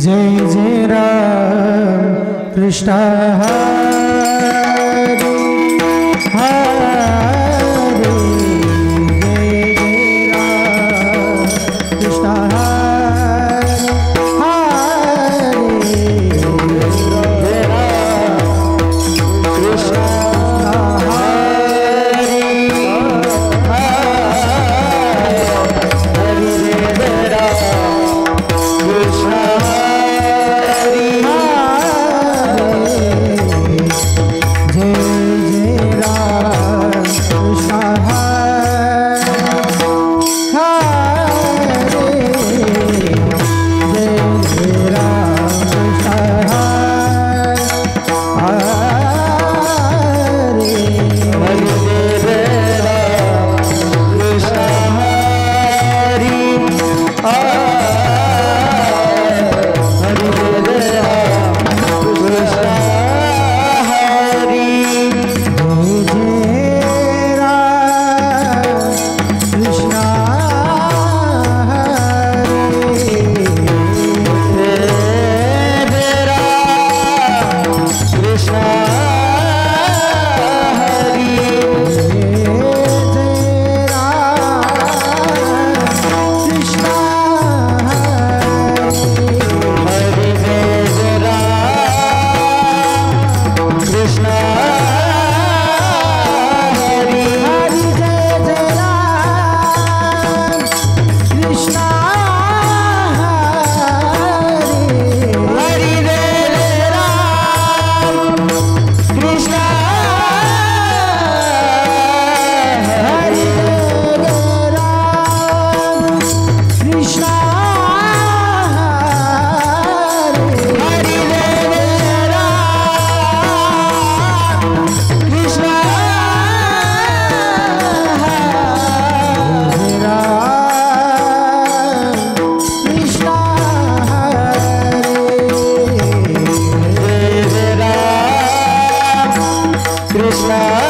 जय जय राम कृष्ण हरे हरे जय जय राम कृष्ण हरे हरे जय राम कृष्ण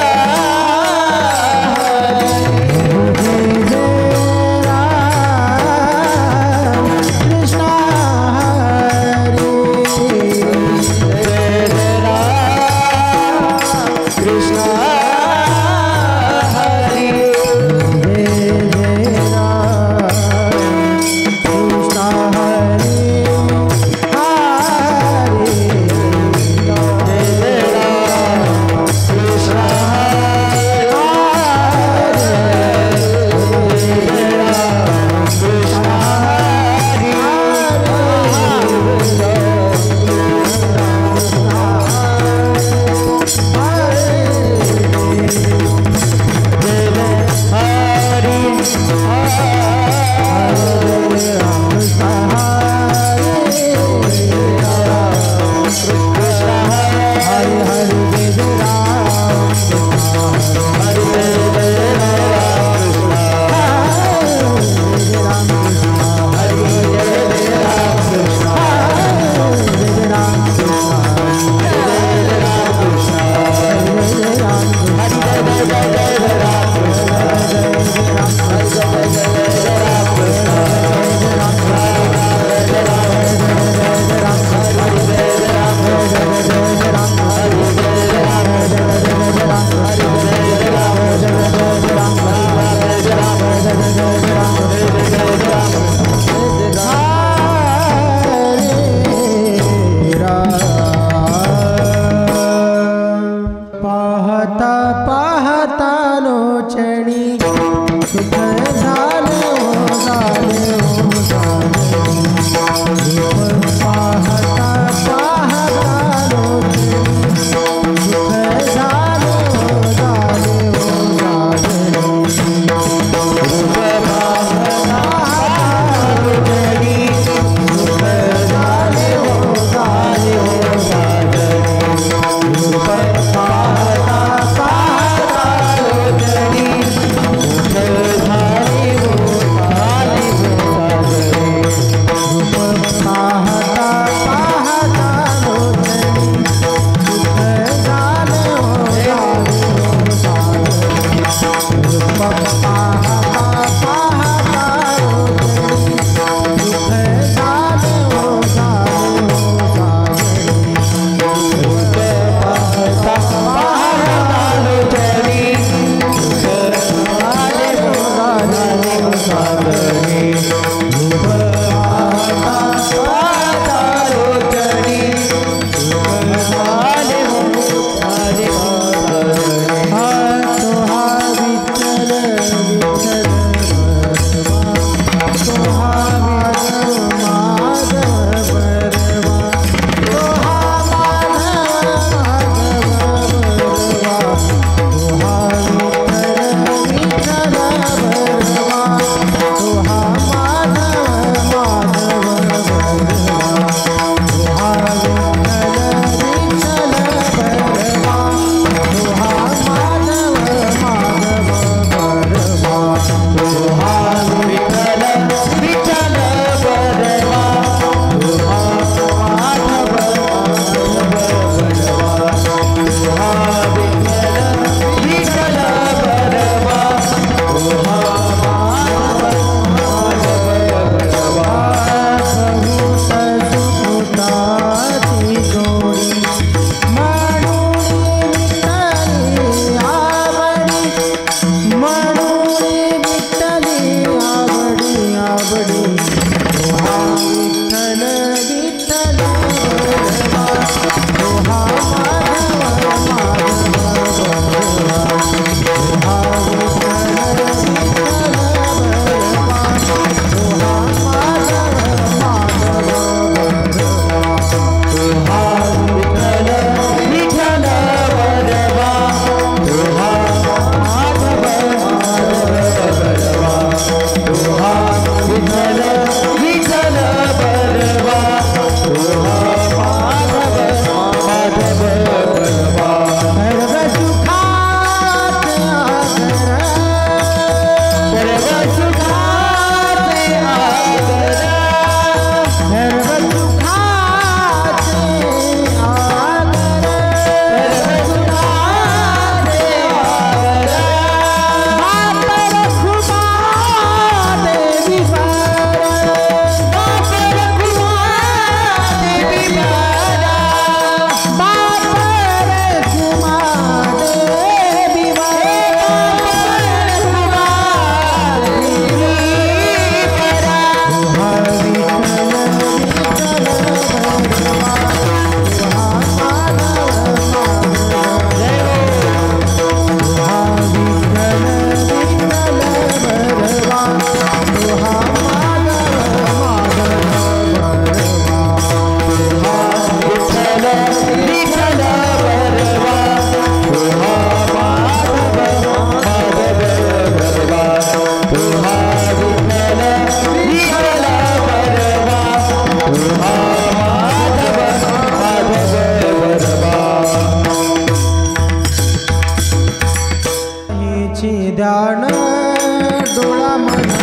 पाशी ध्यान डोळा मन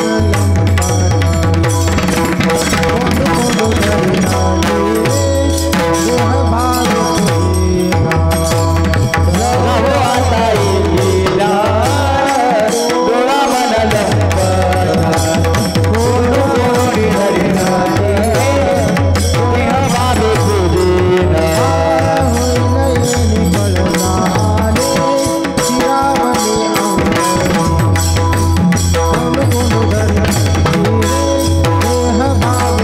भाव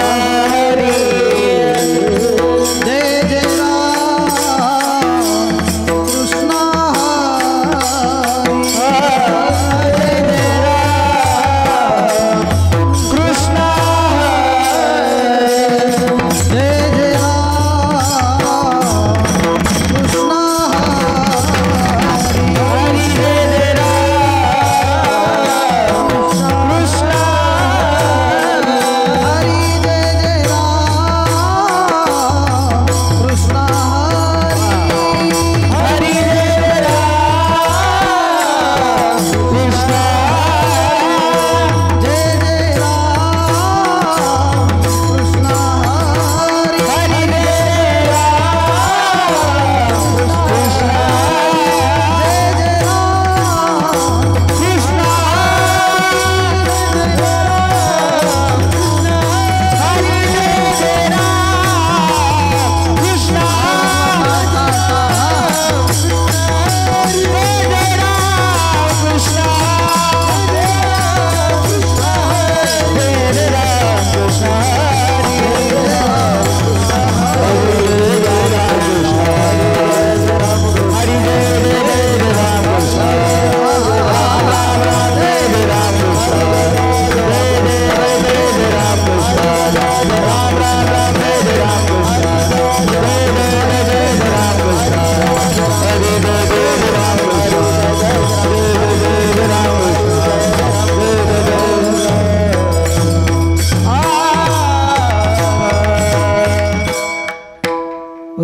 हरी जय जय राम कृष्ण हरी जय राम कृष्ण जय जय राम कृष्ण हरी जय जय राम कृष्ण हरि जय जय राम कृष्ण हरी जय जय राम कृष्ण जय जय राम कृष्ण हरि हरी जय राम कृष्ण जय जय राम कृष्ण हरी जय जय राम कृष्ण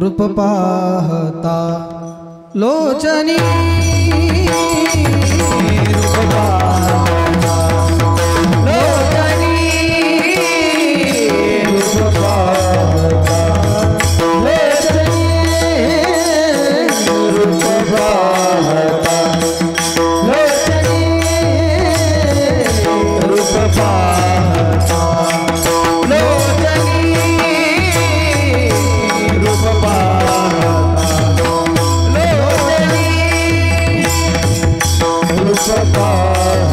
रूप पाहता लोचनी रूप पाहता लोचनी रूप पाहता लोचनी रूप पाहता लोचनी रूप पाहता लोचनी रूप पाहता लोचनी रूप पाहता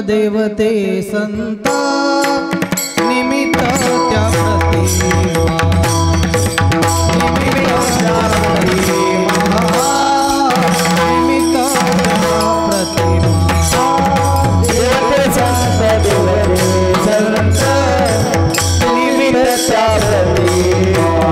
देवते संता निमित्त त्या प्रतिमा देवते संत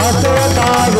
हसो भाग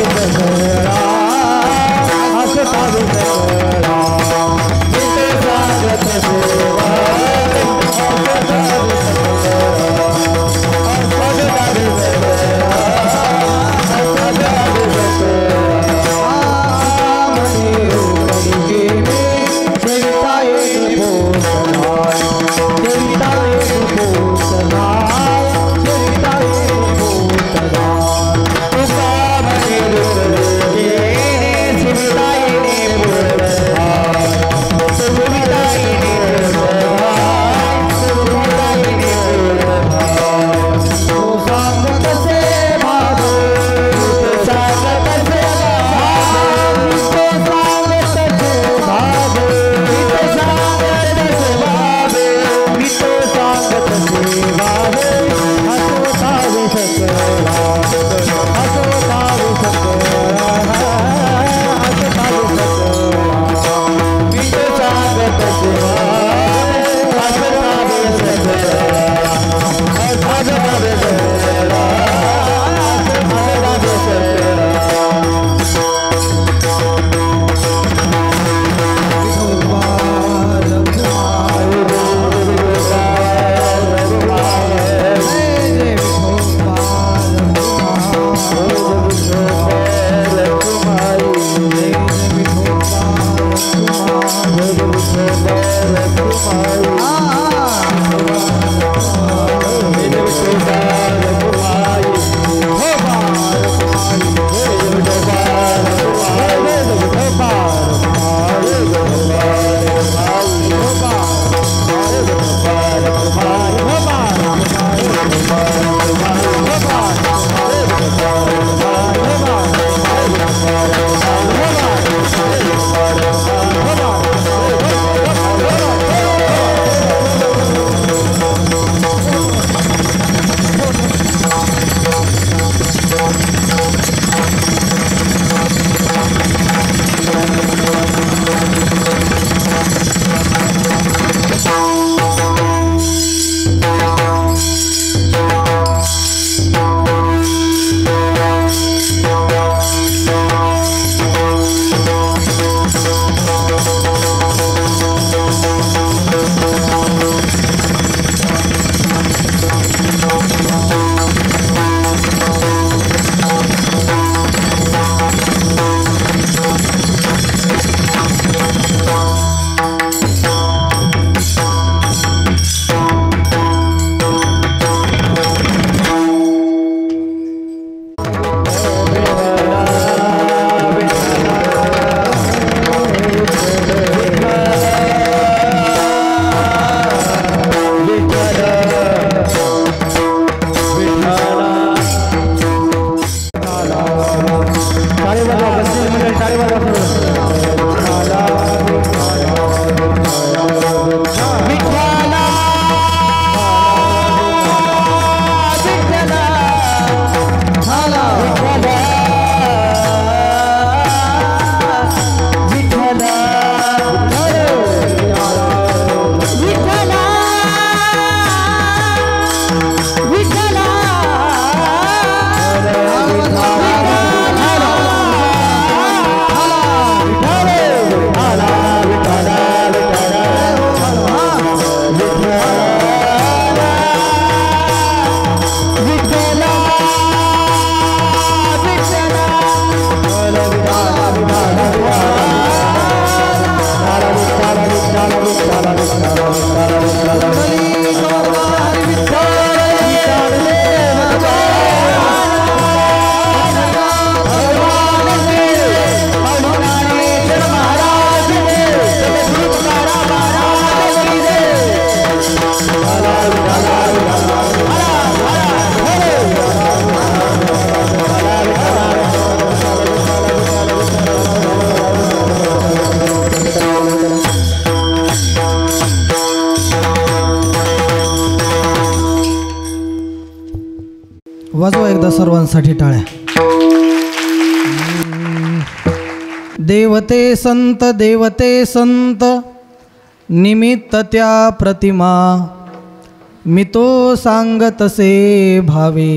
सर्वांसाठी टाळ्या. देवते संत निमित्त त्या प्रतिमा मी तो सांगतसे भावे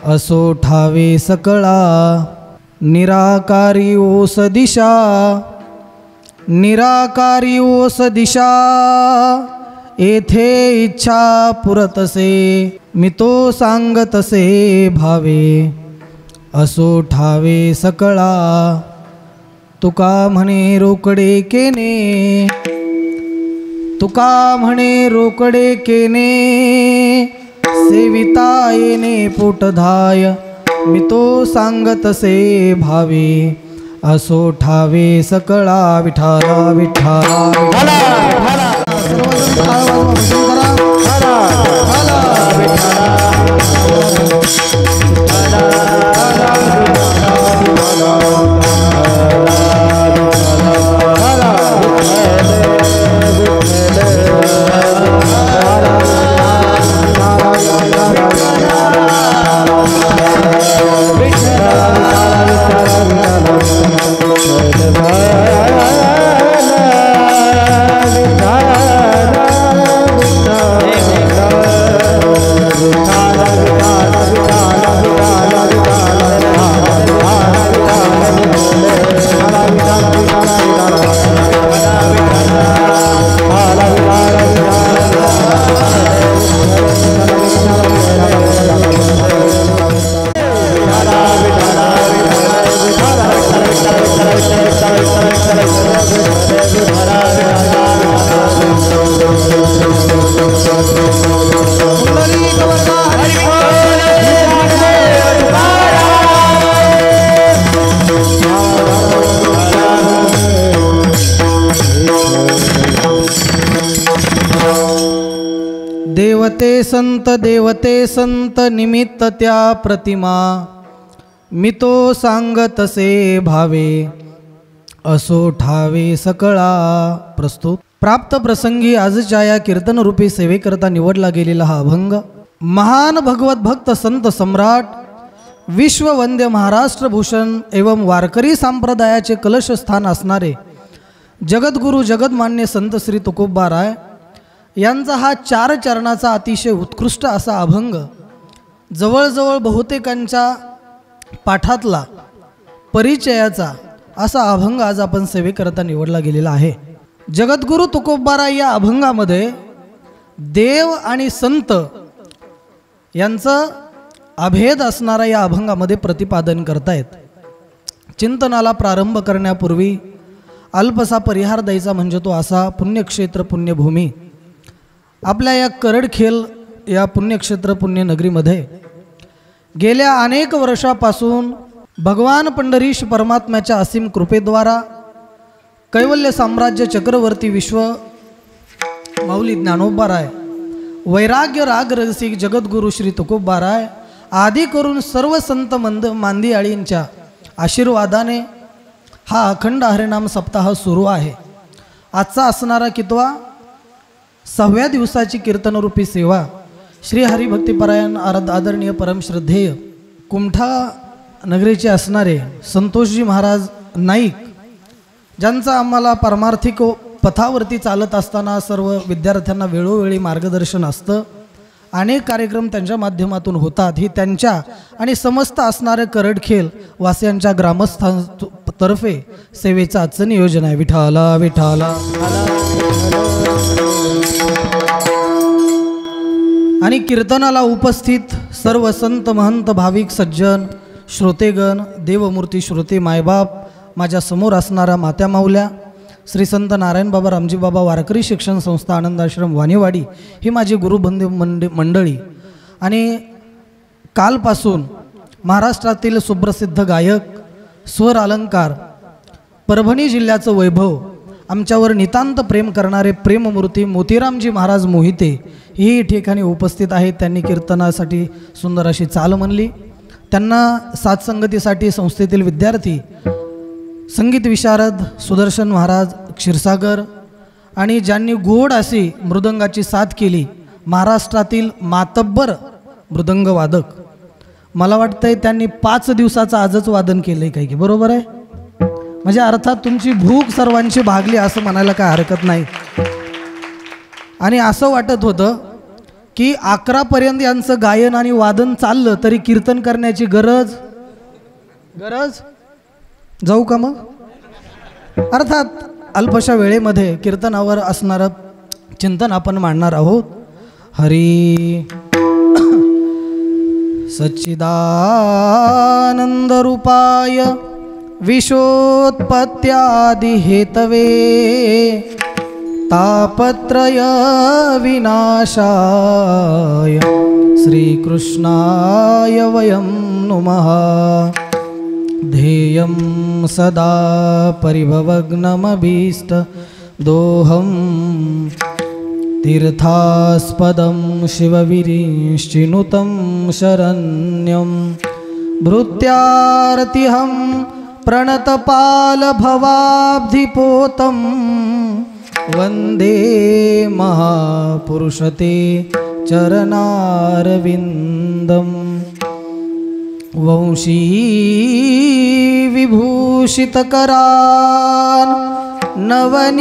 असो ठावे सकळा निराकारी ओस दिशा येथे इच्छा पुरतसे मी तो सांगतसे भावे असो ठावे सकळा तुका म्हणे रोकडे केने सेविता येणे पोटधाय मी तो सांगतसे भावे असो ठावे सकळा विठाला विठाला देवते संत निमित्त त्या प्रतिमा मी तो सांगतसे भावे असो ठावे सकळा. प्रस्तुत प्राप्त प्रसंगी आजच्या या कीर्तनरूपी सेवेकरता निवडला गेलेला हा अभंग महान भगवत भक्त संत सम्राट विश्ववंद्य महाराष्ट्रभूषण एवं वारकरी संप्रदायाचे कलशस्थान असणारे जगद्गुरु जगदमान्य संत श्री तुकोबाराय यांचा हा 4 चरणाचा अतिशय उत्कृष्ट असा अभंग जवळजवळ बहुतेकांच्या पाठातला परिचयाचा असा अभंग आज आपण सेवेकरता निवडला गेलेला आहे. जगद्गुरु तुकोबाराय या अभंगामध्ये देव आणि संत यांचं अभेद असणारा या अभंगामध्ये प्रतिपादन करतायत. चिंतनाला प्रारंभ करण्यापूर्वी अल्पसा परिहार द्यायचा म्हणजे तो असा पुण्यक्षेत्र पुण्यभूमी आपल्या या करडखेल या पुण्यक्षेत्र पुण्यनगरीमध्ये गेल्या अनेक वर्षापासून भगवान पंढरीश परमात्म्याच्या असीम कृपेद्वारा कैवल्य साम्राज्य चक्रवर्ती विश्व माऊली ज्ञानोबाराय वैराग्य राग रसिक जगद्गुरु श्री तुकोबाराय आदी करून सर्व संत मांदियाळींच्या आशीर्वादाने हा अखंड हरिनाम सप्ताह सुरू आहे. आजचा असणारा कितवा 6व्या दिवसाची कीर्तनरूपी सेवा श्री हरिभक्तिपरायण आदरणीय परमश्रद्धेय कुमठा नगरीचे असणारे संतोषजी महाराज नाईक ज्यांचा आम्हाला परमार्थिक पथावरती चालत असताना सर्व विद्यार्थ्यांना वेळोवेळी मार्गदर्शन असतं. अनेक कार्यक्रम त्यांच्या माध्यमातून होतात. ही त्यांच्या आणि समस्त असणारे करडखेल वासियांच्या ग्रामस्थांतर्फे सेवेचं आजचं नियोजन आहे. विठाला विठाला. आणि कीर्तनाला उपस्थित सर्व संत महंत भाविक सज्जन श्रोतेगण देवमूर्ती श्रोते मायबाप माझ्या समोर असणारा मात्या माऊल्या श्री संत नारायण बाबा रामजी बाबा वारकरी शिक्षण संस्था आनंदाश्रम वाणीवाडी ही माझी गुरुबंधू मंडळी आणि कालपासून महाराष्ट्रातील सुप्रसिद्ध गायक स्वर अलंकार परभणी जिल्ह्याचं वैभव आमच्यावर नितांत प्रेम करणारे प्रेममूर्ती मोतीरामजी महाराज मोहिते ही ठिकाणी उपस्थित आहेत. त्यांनी कीर्तनासाठी सुंदर अशी चाल म्हणली. त्यांना साथसंगतीसाठी संस्थेतील विद्यार्थी संगीत विशारद सुदर्शन महाराज क्षीरसागर आणि ज्यांनी गोड अशी मृदंगाची साथ केली महाराष्ट्रातील मातब्बर मृदंगवादक मला वाटतंय त्यांनी 5 दिवसाचं आजच वादन केलंय काय की, बरोबर आहे? म्हणजे अर्थात तुमची भूक सर्वांची भागली असं म्हणायला काय हरकत नाही. आणि असं वाटत होतं की 11पर्यंत यांचं गायन आणि वादन चाललं तरी कीर्तन करण्याची गरज जाऊ का मग? अर्थात अल्पशा वेळेमध्ये कीर्तनावर असणारं चिंतन आपण मांडणार आहोत. हरी सच्चिदानंद रूपाय विश्वोत्पत्त्यादि हेतवे तापत्रय विनाशाय श्रीकृष्णाय वयं नुमः. ध्येयं सदा परिभवग्नमभीष्ट दोहं तीर्थास्पदं शिवविरिश्चिनुतं शरण्यं भृत्यार्तिहं प्रणतपालभवाब्धिपोतं वन्दे महापुरुषते चरणारविन्दम्. वंशी विभूषितकरान् नवनीरदाभा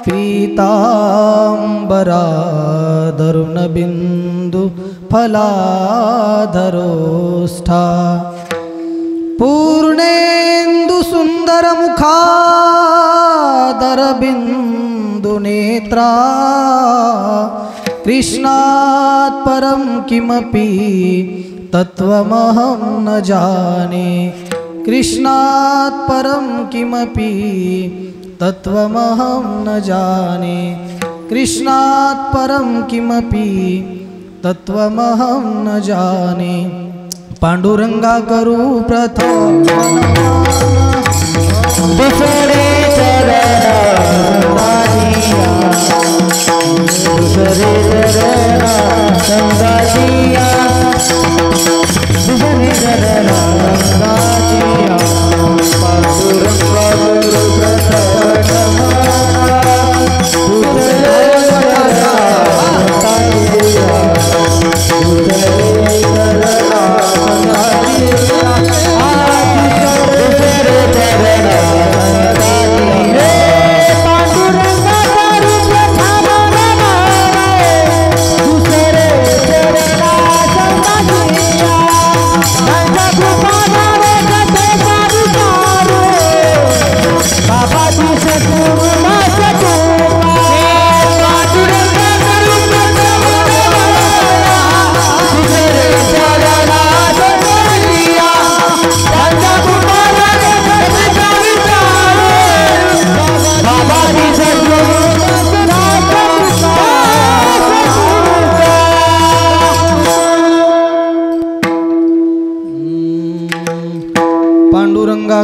पीताम्बरादरुणबिन्दु फलाधरोष्ठा पूर्णेन्दु सुन्दरमुखादरबिन्दु नेत्रा कृष्णात् परं किमपि तत्त्वमहं न जाने. कृष्णात् परं किमपि तत्त्वमहं न जाने. कृष्णात् परं किमपि तत्त्वमहं न जाने. पांडुरंगा करू प्रथम दुसरे चरणाजिया दुसरे चरणाजिया दुसरे चरणाजिया पांडुरंगा करू प्रथम दुसरे चरणाजिया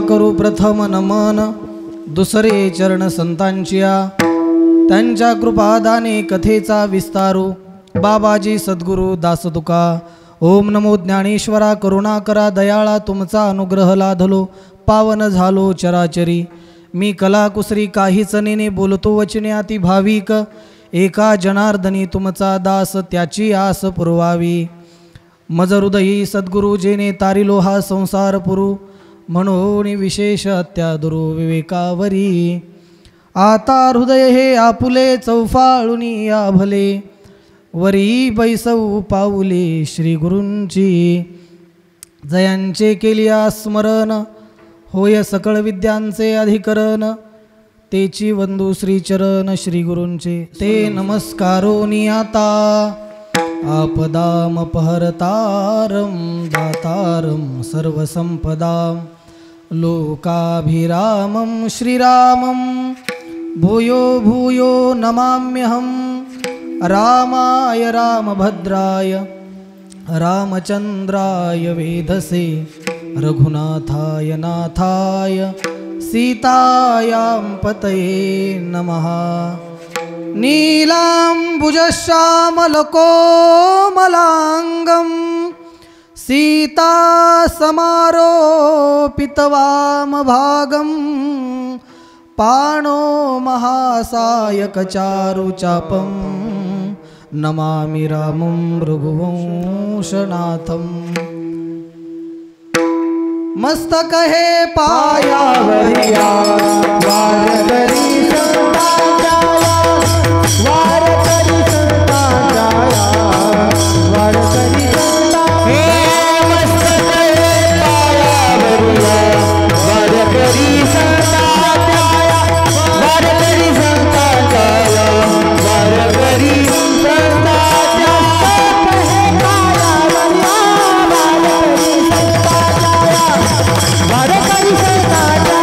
करू प्रथम नमन दुसरे चरण संतांचिया त्यांच्या कृपादाने कथेचा विस्तारू बाबाजी सद्गुरू दासतुका. ओम नमो ज्ञानेश्वरा करुणाकरा दयाळा तुमचा अनुग्रह लाधलो पावन झालो चराचरी. मी कलाकुसरी काहीच नेने बोलतो वचने अति भाविक एका जनार्दनी तुमचा दास त्याची आस पुरवावी. मज हृदयी सद्गुरू जेने तारिलो हा संसार पुरू म्हणून विशेष अत्यादुरू विवेकावरी. आता हृदय हे आपुले चौफाळुनी या भले वरी बैसौ पाऊले श्री गुरूंची. जयांचे केलिया स्मरण होय सकळ विद्यांचे अधिकरण तेची वंदू श्रीचरण श्री गुरूंचे. ते नमस्कारोनी आता आपदामपहरतारं दातारं सर्वसंपदां लोकाभिरामं श्रीरामं भूयो भूयो नमाम्यहं. रामाय रामभद्राय रामचंद्राय वेधसे रघुनाथाय नाथाय सीतायां पतये नमः. नीलाम्बुजश्यामलकोमलाङ्गं सीतासमारोपितवामभागं पाणो महासायकचारुचापं नमामि रामं रघुवंशनाथं। मस्तक हे पायावरिया वारकरी संतांच्या वारकरी संतांच्या वारकरी संतांच्या हे मस्तक हे पायावरिया वारकरी संतांच्या वारकरी संतांच्या वारकरी संतांच्या हे पायावरिया वारकरी संतांच्या वारकरी संतांच्या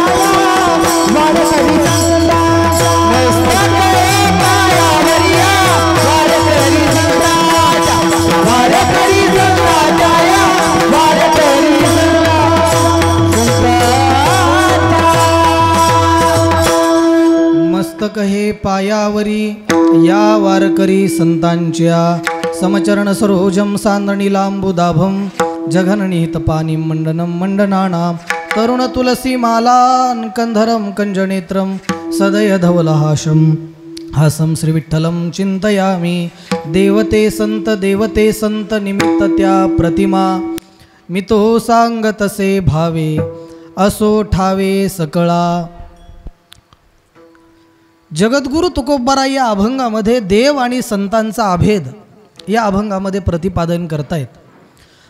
वारकरी संतांच्या मस्तक हे पायावरिया वारकरी संतांच्या वारकरी संतांच्या वारकरी मस्तक हे पायावरी या वारकरी संतांच्या समचरण सरोजम सांदणीलांबुदाभम जघननिहित पाणी मंडनम मंडनानां तरुण तुलसी मालां कंधरम कंजनेत्रम सदय धवलहासम हासं श्री विठ्ठलं चिंतयामि देवते संत निमित्त त्या प्रतिमा मितो सांगतसे भावे असो ठावे सकळा। जगद्गुरु तुकोबाराय या अभंगामध्ये देव आणि संतांचा अभेद या अभंगामध्ये प्रतिपादन करतायत।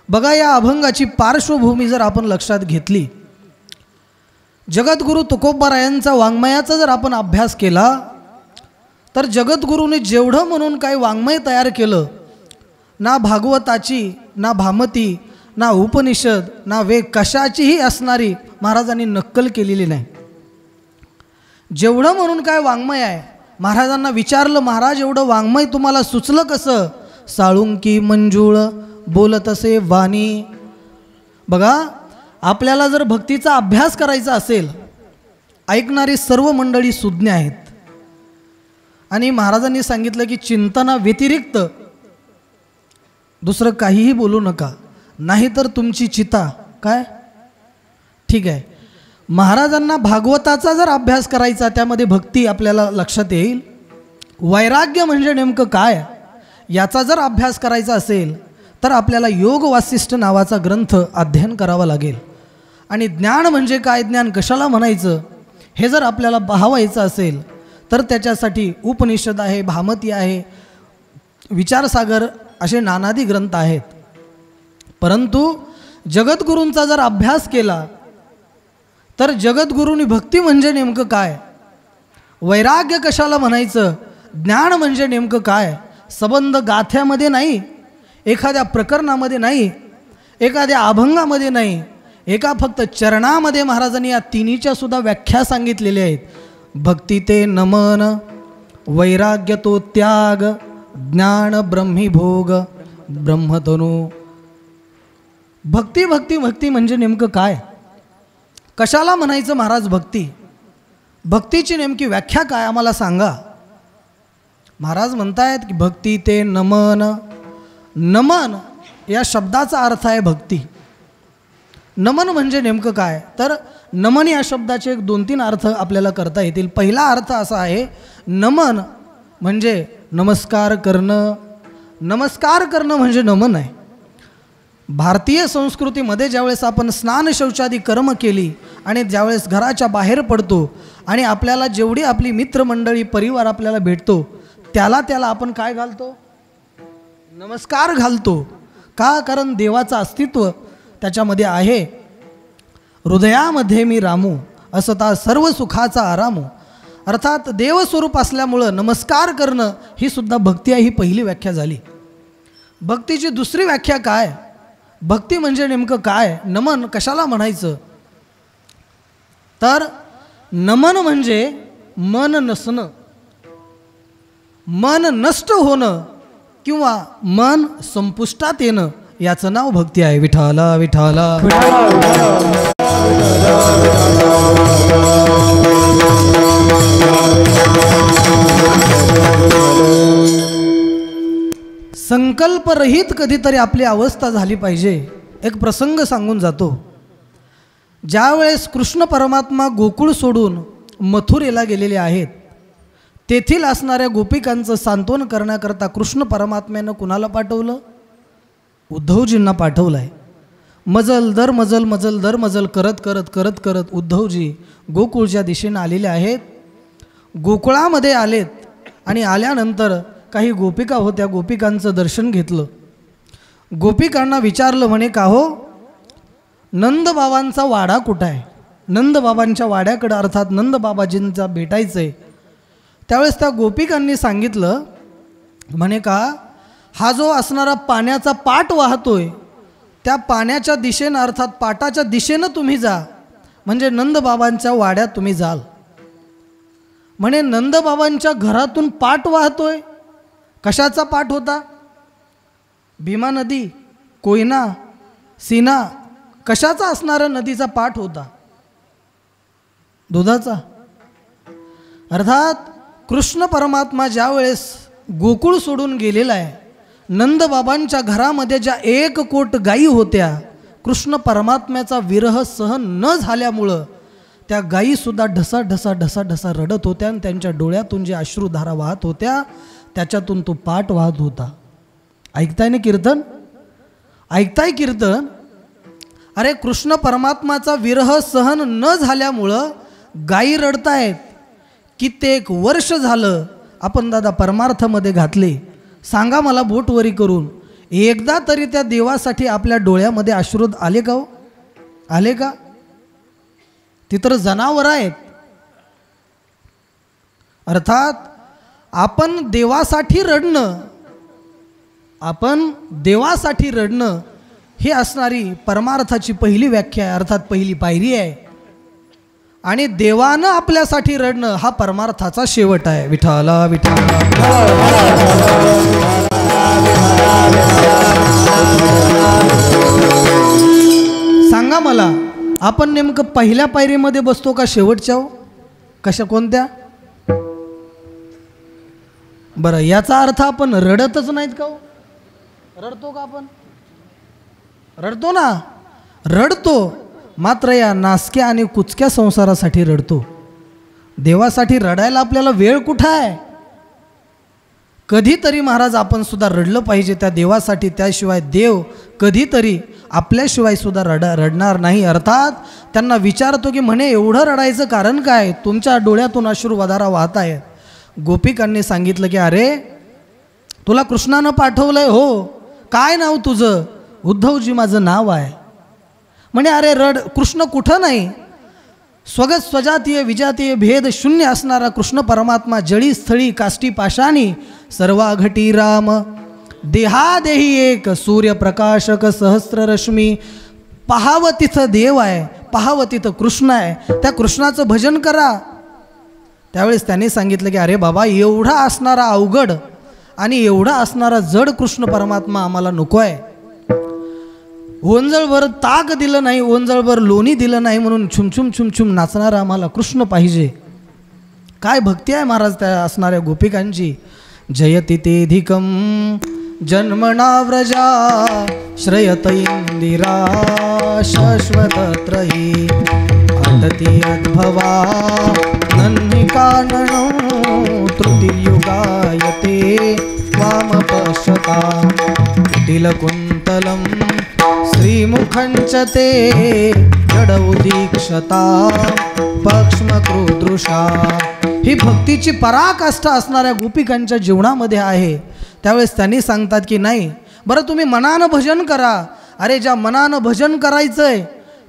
बघा, या अभंगाची पार्श्वभूमी जर आपण लक्षात घेतली, जगद्गुरु तुकोबारायांचा वाङ्मयाचा जर आपण अभ्यास केला तर जगद्गुरूने जेवढं म्हणून काही वाङ्मय तयार केलं, ना भागवताची ना भामती ना उपनिषद ना वेद कशाचीही असणारी महाराजांनी नक्कल केलेली नाही। जेवढं म्हणून काय वाङ्मय आहे, महाराजांना विचारलं, महाराज एवढं वाङ्मय तुम्हाला सुचलं कसं? साळुंकी मंजुळ बोलत असे वाणी। बघा, आपल्याला जर भक्तीचा अभ्यास करायचा असेल, ऐकणारी सर्व मंडळी सुज्ञ आहेत आणि महाराजांनी सांगितलं की चिंतना व्यतिरिक्त दुसरं काहीही बोलू नका, नाहीतर तुमची चिता काय ठीक आहे। महाराजांना भागवताचा जर अभ्यास करायचा, त्यामध्ये भक्ती आपल्याला लक्षात येईल। वैराग्य म्हणजे नेमकं काय याचा जर अभ्यास करायचा असेल तर आपल्याला योग वासिष्ठ नावाचा ग्रंथ अध्ययन करावा लागेल। आणि ज्ञान म्हणजे काय, ज्ञान कशाला म्हणायचं हे जर आपल्याला पाहावायचं असेल तर त्याच्यासाठी उपनिषद आहे, भामती आहे, विचारसागर असे नानादी ग्रंथ आहेत। परंतु जगद्गुरूंचा जर अभ्यास केला तर जगद्गुरूंनी भक्ती म्हणजे नेमकं काय, वैराग्य कशाला म्हणायचं, ज्ञान म्हणजे नेमकं काय, संबंध गाथ्यामध्ये नाही, एखाद्या प्रकरणामध्ये नाही, एखाद्या अभंगामध्ये नाही, एका फक्त चरणामध्ये महाराजांनी या तिन्हीच्या सुद्धा व्याख्या सांगितलेल्या आहेत। भक्ती ते नमन, वैराग्य तो त्याग, ज्ञान ब्रह्मीभोग ब्रह्मतनू। भक्ती भक्ती भक्ती म्हणजे नेमकं काय, कशाला म्हणायचं महाराज भक्ती, भक्तीची नेमकी व्याख्या काय आम्हाला सांगा। महाराज म्हणतायत की भक्ती ते नमन। नमन या शब्दाचा अर्थ आहे भक्ती। नमन म्हणजे नेमकं काय, तर नमन या शब्दाचे 2-3 अर्थ आपल्याला करता येतील। पहिला अर्थ असा आहे, नमन म्हणजे नमस्कार करणं। नमस्कार करणं म्हणजे नमन आहे। भारतीय संस्कृतीमध्ये ज्यावेळेस आपण स्नान शौचादी कर्म केली आणि ज्यावेळेस घराच्या बाहेर पडतो आणि आपल्याला जेवढी आपली मित्रमंडळी परिवार आपल्याला भेटतो त्याला आपण काय घालतो, नमस्कार घालतो का, कारण देवाचं अस्तित्व त्याच्यामध्ये आहे। हृदयामध्ये मी रामू असता सर्व सुखाचा आरामू, अर्थात देवस्वरूप असल्यामुळं नमस्कार करणं ही सुद्धा भक्ती आहे, ही पहिली व्याख्या झाली। भक्तीची दुसरी व्याख्या काय, भक्ती म्हणजे नेमकं काय, नमन कशाला म्हणायचं, तर नमन म्हणजे मन नसणं, मन नष्ट होणं किंवा मन संपुष्टात येणं, याचं नाव भक्ती आहे। विठाला विठाला संकल्परहित कधीतरी आपली अवस्था झाली पाहिजे। एक प्रसंग सांगून जातो। ज्यावेळेस कृष्ण परमात्मा गोकुळ सोडून मथुरेला गेलेले आहेत तेथील असणाऱ्या गोपिकांचं सांत्वन करण्याकरता कृष्ण परमात्म्यानं कुणाला पाठवलं? उद्धवजींना पाठवलं आहे. मजल दर मजल मजल दर मजल करत करत करत करत उद्धवजी गोकुळच्या दिशेनं आलेले आहेत. गोकुळामध्ये आलेत आणि आल्यानंतर काही गोपिका होत्या. गोपिकांचं दर्शन घेतलं. गोपिकांना विचारलं म्हणे, का हो नंदबाबांचा वाडा कुठं आहे? नंदबाबांच्या वाड्याकडं अर्थात नंदबाबाजींचा भेटायचं आहे. त्यावेळेस त्या गोपिकांनी सांगितलं म्हणे, का हा जो असणारा पाण्याचा पाट वाहतोय त्या पाण्याच्या दिशेनं अर्थात पाटाच्या दिशेनं तुम्ही जा, म्हणजे नंदबाबांच्या वाड्यात तुम्ही जाल. म्हणे नंदबाबांच्या घरातून पाट वाहतोय. कशाचा पाट होता? भीमा नदी, कोयना, सीना, कशाचा असणारा नदीचा पाट होता? दुधाचा. अर्थात कृष्ण परमात्मा ज्या वेळेस गोकुळ सोडून गेलेला आहे, नंदबाबांच्या घरामध्ये ज्या 1 कोट गायी होत्या, कृष्ण परमात्म्याचा विरह सहन न झाल्यामुळं त्या गायीसुद्धा ढसा ढसा ढसा ढसा रडत होत्या आणि त्यांच्या डोळ्यातून जे अश्रुधारा वाहत होत्या त्याच्यातून तो पाट वाहत होता. ऐकताय ना कीर्तन? ऐकताय कीर्तन? अरे कृष्ण परमात्माचा विरह सहन न झाल्यामुळं गायी रडतायत. कित्येक वर्ष झालं आपण दादा परमार्थामध्ये घातले. सांगा मला बोटवरी करून, एकदा तरी त्या देवासाठी आपल्या डोळ्यामध्ये अश्रू आले का हो? आले का? ती तर जनावर आहेत. अर्थात आपण देवासाठी रडणं, आपण देवासाठी रडणं ही असणारी परमार्थाची पहिली व्याख्या आहे, अर्थात पहिली पायरी आहे. आणि देवानं आपल्यासाठी रडणं हा परमार्थाचा शेवट आहे. विठ्ठला विठ्ठला. सांगा मला, आपण नेमकं पहिल्या पायरीमध्ये बसतो का शेवटच्या? हो, कशा कोणत्या? बरं, याचा अर्थ आपण रडतच नाहीत का? हो, रडतो का आपण? रडतो ना, रडतो. मात्र या नासक्या आणि कुचक्या संसारासाठी रडतो. देवासाठी रडायला आपल्याला वेळ कुठं आहे? कधीतरी महाराज आपण सुद्धा रडलं पाहिजे त्या देवासाठी. त्याशिवाय देव कधीतरी आपल्याशिवाय सुद्धा रडणार नाही. अर्थात त्यांना विचारतो की म्हणे एवढं रडायचं कारण काय? तुमच्या डोळ्यातून अश्रुधारा वाहत आहे. गोपिकांनी सांगितलं की अरे तुला कृष्णानं पाठवलंय. हो, काय नाव तुझं? उद्धवजी माझं नाव आहे. म्हणे अरे रड, कृष्ण कुठं नाही. स्वगत स्वजातीय विजातीय भेद शून्य असणारा कृष्ण परमात्मा जळी स्थळी काष्टी पाशानी सर्वाघटी राम देहादेही एक सूर्यप्रकाशक सहस्र रश्मी. पाहावं तिथं देव आहे, पाहावं तिथं कृष्ण आहे, त्या कृष्णाचं भजन करा. त्यावेळेस त्यांनी सांगितलं की अरे बाबा एवढा असणारा अवघड आणि एवढा असणारा जड कृष्ण परमात्मा आम्हाला नको आहे. ओंजळभर ताक दिलं नाही, ओंजळभर लोणी दिलं नाही म्हणून छुमछुम छुमछुम नाचणारा आम्हाला कृष्ण पाहिजे. काय भक्ती आहे महाराज त्या असणाऱ्या गोपिकांची. जयति तेधिकं जन्मना व्रजा श्रयत इंदिरा शाश्वतत्रयी अटति अद्भवा नन्हिकाननो त्रुटियुगायते वामपश्यता तिलकुन्तलं श्रीमुखञ्च ते जडउदीक्षता पक्ष्मकृदृशा. ही भक्तीची पराकाष्ठा असणाऱ्या गोपिकांच्या जीवनामध्ये आहे. त्यावेळेस त्यांनी सांगतात की नाही बरं तुम्ही मनानं भजन करा. अरे ज्या मनानं भजन करायचंय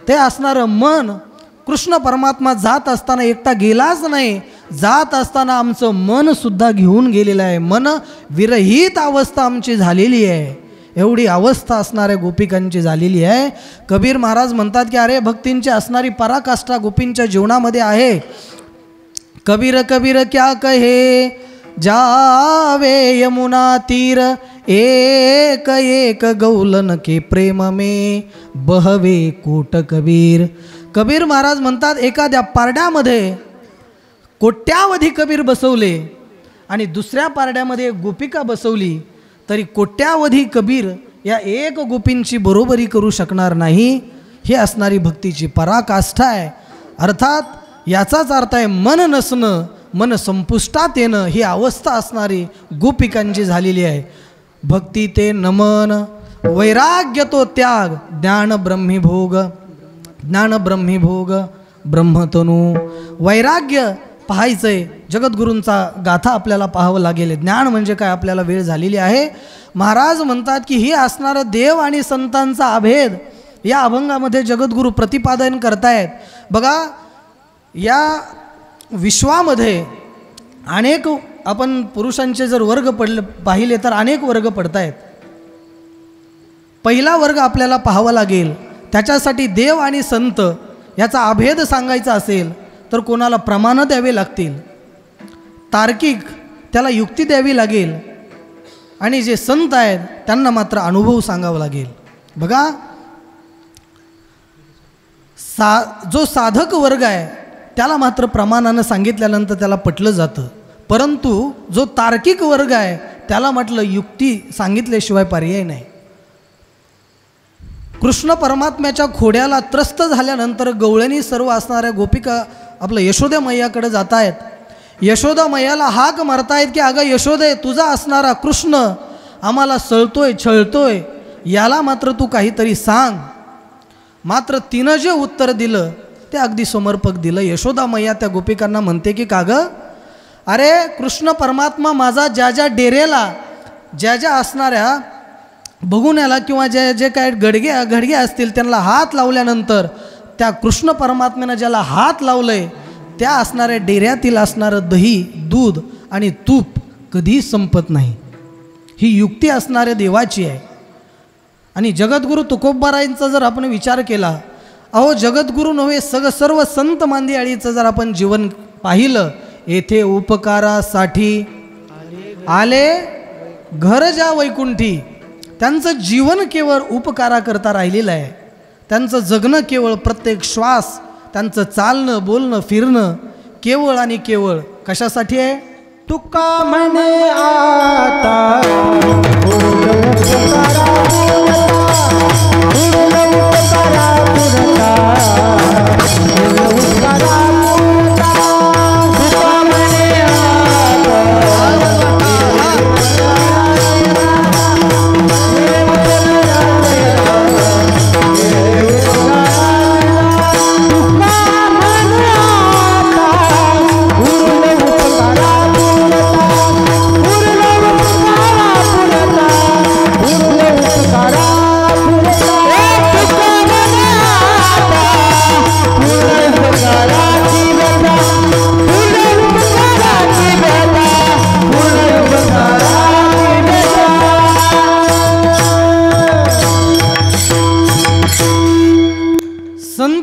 ते असणारं मन कृष्ण परमात्मा जात असताना एकटा गेलाच नाही, जात असताना आमचं मन सुद्धा घेऊन गेलेलं आहे. मन विरहित अवस्था आमची झालेली आहे. एवढी अवस्था असणाऱ्या गोपिकांची झालेली आहे. कबीर महाराज म्हणतात की अरे भक्तींची असणारी पराकाष्ठा गोपींच्या जीवनामध्ये आहे. कबीर कबीर क्या कहे जावे यमुना तीर एक एक गौलन के प्रेम में बहवे कोट कबीर. कबीर महाराज म्हणतात एखाद्या पारड्यामध्ये कोट्यावधी कबीर बसवले आणि दुसऱ्या पारड्यामध्ये एक गोपिका बसवली तरी कोट्यावधी कबीर या एक गोपींची बरोबरी करू शकणार नाही. हे असणारी भक्तीची पराकाष्ठा आहे. अर्थात याचाच अर्थ आहे मन नसणं मन संपुष्टात येणं ही अवस्था असणारी गोपिकांची झालेली आहे. भक्ती ते नमन, वैराग्य तो त्याग, ज्ञान ब्रह्मीभोग, ज्ञान ब्रह्मीभोग ब्रह्मतनू. वैराग्य पाहायचंय, जगद्गुरूंचा गाथा आपल्याला पाहावं लागेल. ज्ञान म्हणजे काय आपल्याला वेळ झालेली आहे. महाराज म्हणतात की ही असणारं देव आणि संतांचा अभेद या अभंगामध्ये जगद्गुरू प्रतिपादन करतायत. बघा, या विश्वामध्ये अनेक आपण पुरुषांचे जर वर्ग पाहिले तर अनेक वर्ग पडत आहेत. पहिला वर्ग आपल्याला पाहावा लागेल. त्याच्यासाठी देव आणि संत याचा अभेद सांगायचा असेल तर कोणाला प्रमाणं द्यावे लागतील, तार्किक त्याला युक्ती द्यावी लागेल, आणि जे संत आहेत त्यांना मात्र अनुभव सांगावा लागेल. बघा, जो साधक वर्ग आहे त्याला मात्र प्रमाणानं सांगितल्यानंतर त्याला पटलं जातं, परंतु जो तार्किक वर्ग आहे त्याला म्हटलं युक्ती सांगितल्याशिवाय पर्याय नाही. कृष्ण परमात्म्याच्या खोड्याला त्रस्त झाल्यानंतर गवळणी सर्व असणाऱ्या गोपिका आपलं यशोदा मैयाकडे जात आहेत. यशोदा मैयाला हाक मारतायत की अगं यशोदे, तुझा असणारा कृष्ण आम्हाला सळतोय छळतोय, याला मात्र तू काहीतरी सांग. मात्र तिनं जे उत्तर दिलं ते अगदी समर्पक दिलं. यशोदा मैया त्या गोपिकांना म्हणते की का गं, अरे कृष्ण परमात्मा माझा ज्या ज्या डेरेला, ज्या ज्या असणाऱ्या बघुण्याला किंवा जे काय घडगे असतील त्यांना हात लावल्यानंतर त्या कृष्ण परमात्म्यानं ज्याला हात लावलंय त्या असणाऱ्या डेऱ्यातील असणारं दही, दूध आणि तूप कधीही संपत नाही. ही युक्ती असणाऱ्या देवाची आहे. आणि जगद्गुरू तुकोबारायांचा जर आपण विचार केला, अहो जगद्गुरू नव्हे सर्व संत मांदियाळीचं जर आपण जीवन पाहिलं, येथे उपकारासाठी आले घर ज्या वैकुंठी, त्यांचं जीवन केवळ उपकाराकरता राहिलेलं आहे. त्यांचं जगणं केवळ प्रत्येक श्वास, त्यांचं चालणं बोलणं फिरणं केवळ आणि केवळ कशासाठी आहे? तुका म्हणे आता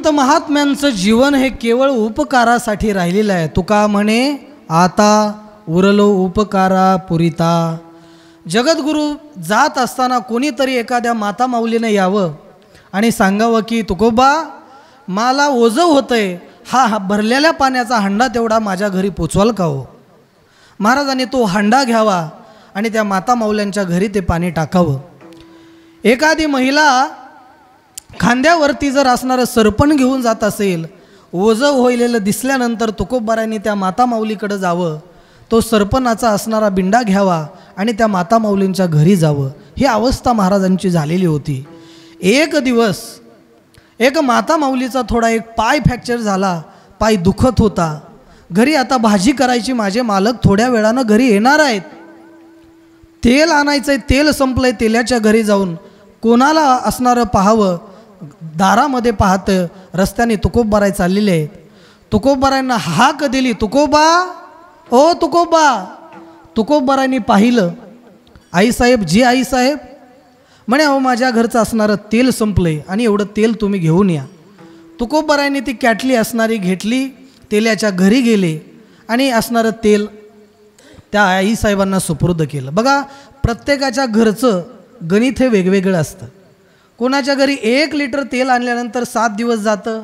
महात्म्यांचं जीवन हे केवळ उपकारासाठी राहिलेलं आहे. तुका म्हणे आता उरलो उपकारा पुरिता. जगद्गुरू जात असताना कोणीतरी एखाद्या माता माऊलीने यावं आणि सांगावं की तुकोबा मला ओझं होतंय, हा भरलेल्या पाण्याचा हंडा तेवढा माझ्या घरी पोचवाल का हो. महाराजांनी तो हंडा घ्यावा आणि त्या माता माऊल्यांच्या घरी ते पाणी टाकावं. एखादी महिला खांद्यावरती जर असणारं सरपण घेऊन जात असेल, ओझं होईलेलं दिसल्यानंतर तुकोबारायांनी त्या माता माऊलीकडे जावं, तो सरपणाचा असणारा बिंडा घ्यावा आणि त्या माता माऊलींच्या घरी जावं. ही अवस्था महाराजांची झालेली होती. एक दिवस एक माता माऊलीचा थोडा एक पाय फ्रॅक्चर झाला, पाय दुखत होता. घरी आता भाजी करायची, माझे मालक थोड्या वेळानं घरी येणार आहेत, तेल आणायचं आहे, तेल संपलंय. तेलाच्या घरी जाऊन कोणाला असणारं पाहावं, दारामध्ये पाहतं रस्त्याने तुकोबाराय चाललेले आहेत. तुकोबारायांना हाक दिली, तुकोबा ओ तुकोबा. तुकोबारायांनी पाहिलं, आईसाहेब जी आईसाहेब म्हणे अहो माझ्या घरचं असणारं तेल संपलंय आणि एवढं तेल तुम्ही घेऊन या. तुकोबारायांनी ती कॅटली असणारी घेतली, तेलाच्या घरी गेले आणि असणारं तेल त्या आईसाहेबांना सुपूर्द केलं. बघा, प्रत्येकाच्या घरचं गणित हे वेगवेगळं असतं. कोणाच्या घरी 1 लिटर तेल आणल्यानंतर 7 दिवस जातं,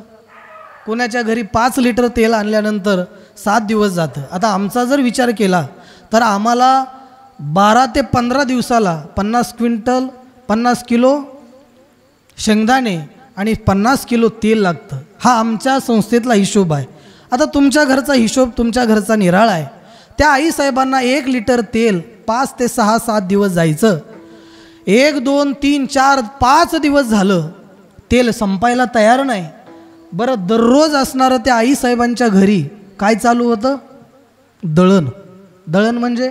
कोणाच्या घरी 5 लिटर तेल आणल्यानंतर 7 दिवस जातं. आता आमचा जर विचार केला तर आम्हाला 12 ते 15 दिवसाला 50 किलो शेंगदाणे आणि 50 किलो तेल लागतं. हा आमच्या संस्थेतला हिशोब आहे. आता तुमच्या घरचा हिशोब तुमच्या घरचा निराळा आहे. त्या आईसाहेबांना 1 लिटर तेल 5 ते 6-7 दिवस जायचं. 1, 2, 3, 4, 5 दिवस झालं तेल संपायला तयार नाही. बरं, दररोज असणारं त्या आईसाहेबांच्या घरी काय चालू होतं? दळण. दळण म्हणजे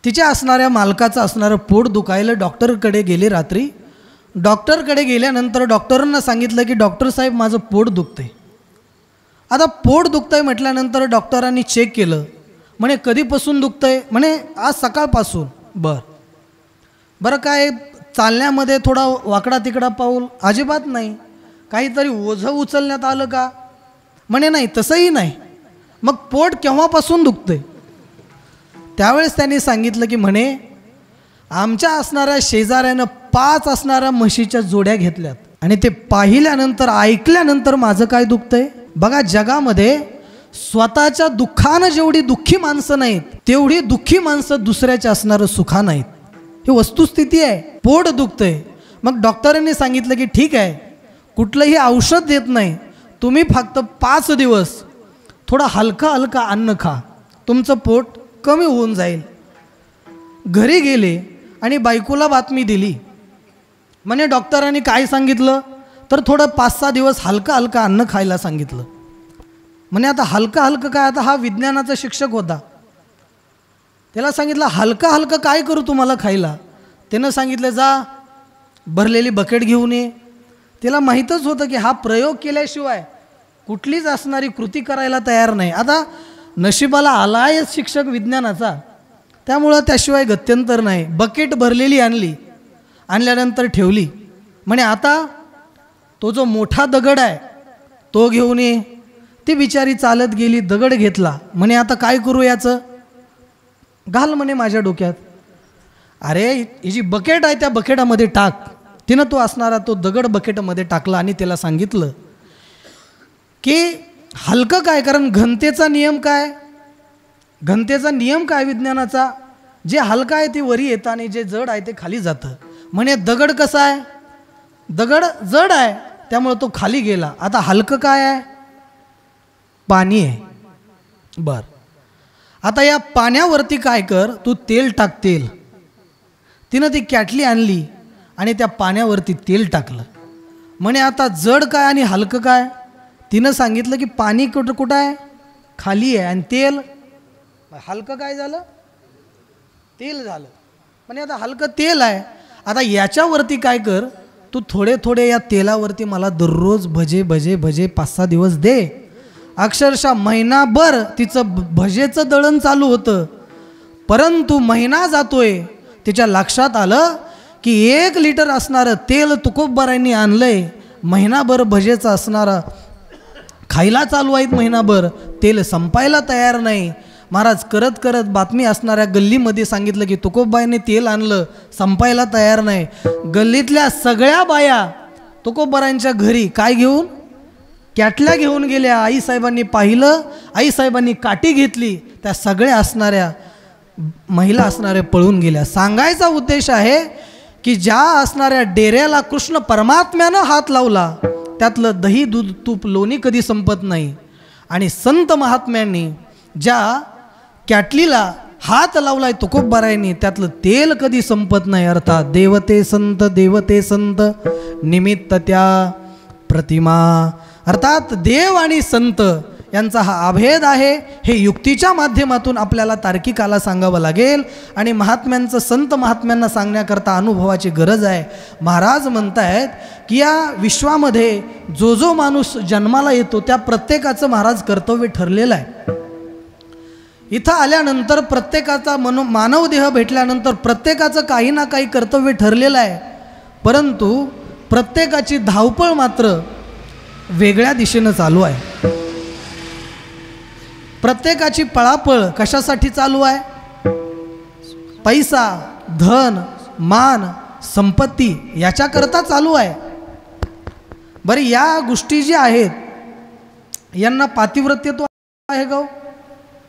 तिच्या असणाऱ्या मालकाचं असणारं पोट दुखायला डॉक्टरकडे गेले रात्री. डॉक्टरकडे गेल्यानंतर डॉक्टरांना सांगितलं की डॉक्टर साहेब माझं पोट दुखतंय. आता पोट दुखतंय म्हटल्यानंतर डॉक्टरांनी चेक केलं. म्हणे कधीपासून दुखतंय? म्हणे आज सकाळपासून. बरं काय चालण्यामध्ये थोडा वाकडा तिकडा पाऊल? अजिबात नाही. काहीतरी ओझं उचलण्यात आलं का? म्हणे नाही, तसंही नाही. मग पोट केव्हापासून दुखतंय? त्यावेळेस त्यांनी सांगितलं की म्हणे आमच्या असणाऱ्या शेजाऱ्यानं 5 असणाऱ्या म्हशीच्या जोड्या घेतल्यात आणि ते पाहिल्यानंतर ऐकल्यानंतर माझं काय दुखतंय. बघा, जगामध्ये स्वतःच्या दुःखानं जेवढी दुःखी माणसं नाहीत तेवढी दुःखी माणसं दुसऱ्याच्या असणारं सुखा नाहीत. ही वस्तुस्थिती आहे. पोट दुखतंय. मग डॉक्टरांनी सांगितलं की ठीक आहे, कुठलंही औषध देत नाही, तुम्ही फक्त 5 दिवस थोडा हलका हलका अन्न खा, तुमचं पोट कमी होऊन जाईल. घरी गेले आणि बायकोला बातमी दिली. म्हणे डॉक्टरांनी काय सांगितलं तर थोडं 5-6 दिवस हलका हलका अन्न खायला सांगितलं. म्हणे आता हलका हलकं काय? आता हा विज्ञानाचा शिक्षक होता. त्याला सांगितलं हलका हलकं काय करू तुम्हाला खायला? त्यानं सांगितलं जा भरलेली बकेट घेऊन ये. त्याला माहीतच होतं की हा प्रयोग केल्याशिवाय कुठलीच असणारी कृती करायला तयार नाही. आता नशिबाला आला आहे शिक्षक विज्ञानाचा, त्यामुळं त्याशिवाय गत्यंतर नाही. बकेट भरलेली आणली. आणल्यानंतर ठेवली. म्हणे आता तो जो मोठा दगड आहे तो घेऊन ये. ती बिचारी चालत गेली, दगड घेतला. म्हणे आता काय करू याचं? घाल म्हणे माझ्या डोक्यात. अरे ही जी बकेट आहे त्या बकेटामध्ये टाक. तिनं तो असणारा तो दगड बकेटमध्ये टाकला आणि त्याला सांगितलं की हलकं काय? कारण घनतेचा नियम काय? घनतेचा नियम काय विज्ञानाचा? जे हलकं आहे ते वरी येतं आणि जे जड आहे ते खाली जातं. म्हणे दगड कसा आहे? दगड जड आहे त्यामुळे तो खाली गेला. आता हलकं काय आहे? पाणी आहे. बर, आता या पाण्यावरती काय कर, तू तेल टाक. तेल. तिनं ती कॅटली आणली आणि त्या पाण्यावरती तेल टाकलं. म्हणे आता जड काय आणि हलकं काय? तिनं सांगितलं की पाणी कुठं आहे? खाली आहे. आणि तेल हलकं काय झालं? तेल झालं. म्हणे आता हलकं तेल आहे. आता याच्यावरती काय कर, तू थोडे थोडे या तेलावरती मला दररोज भजे भजे भजे 5-6 दिवस दे. अक्षरशः महिनाभर तिचं भजेचं दळण चालू होतं. परंतु महिना जातोय, तिच्या लक्षात आलं की 1 लिटर असणारं तेल तुकोबरायांनी आणलंय. महिनाभर भजेचं असणारं खायला चालू आहेत. महिनाभर तेल संपायला तयार नाही. महाराज करत करत बातमी असणाऱ्या गल्लीमध्ये सांगितलं की तुकोबाईने तेल आणलं, संपायला तयार नाही. गल्लीतल्या सगळ्या बाया तुकोबरायांच्या घरी काय घेऊन? कॅटल्या घेऊन गेल्या. आईसाहेबांनी पाहिलं, आईसाहेबांनी काठी घेतली, त्या सगळ्या असणाऱ्या महिला असणाऱ्या पळून गेल्या. सांगायचा उद्देश आहे की ज्या असणाऱ्या डेऱ्याला कृष्ण परमात्म्यानं हात लावला त्यातलं दही दूध तूप लोणी कधी संपत नाही. आणि संत महात्म्यांनी ज्या कॅटलीला हात लावलाय तुकोबरायांनी त्यातलं तेल कधी संपत नाही. अर्थात देवते संत निमित्त त्या प्रतिमा. अर्थात देव आणि संत यांचा हा अभेद आहे. हे युक्तीच्या माध्यमातून आपल्याला तार्किकाला सांगावं लागेल आणि महात्म्यांचं संत महात्म्यांना सांगण्याकरता अनुभवाची गरज आहे. महाराज म्हणतायत की या विश्वामध्ये जो जो माणूस जन्माला येतो त्या प्रत्येकाचं महाराज कर्तव्य ठरलेलं आहे. इथं आल्यानंतर प्रत्येकाचा मानवदेह भेटल्यानंतर प्रत्येकाचं काही ना काही कर्तव्य ठरलेलं आहे. परंतु प्रत्येकाची धावपळ मात्र वेगळ्या दिशेनं चालू आहे. प्रत्येकाची पळापळ कशासाठी चालू आहे? पैसा, धन, मान, संपत्ती याच्याकरता चालू आहे. बरं, या गोष्टी ज्या आहेत यांना पातिव्रत्यत्व आहे का?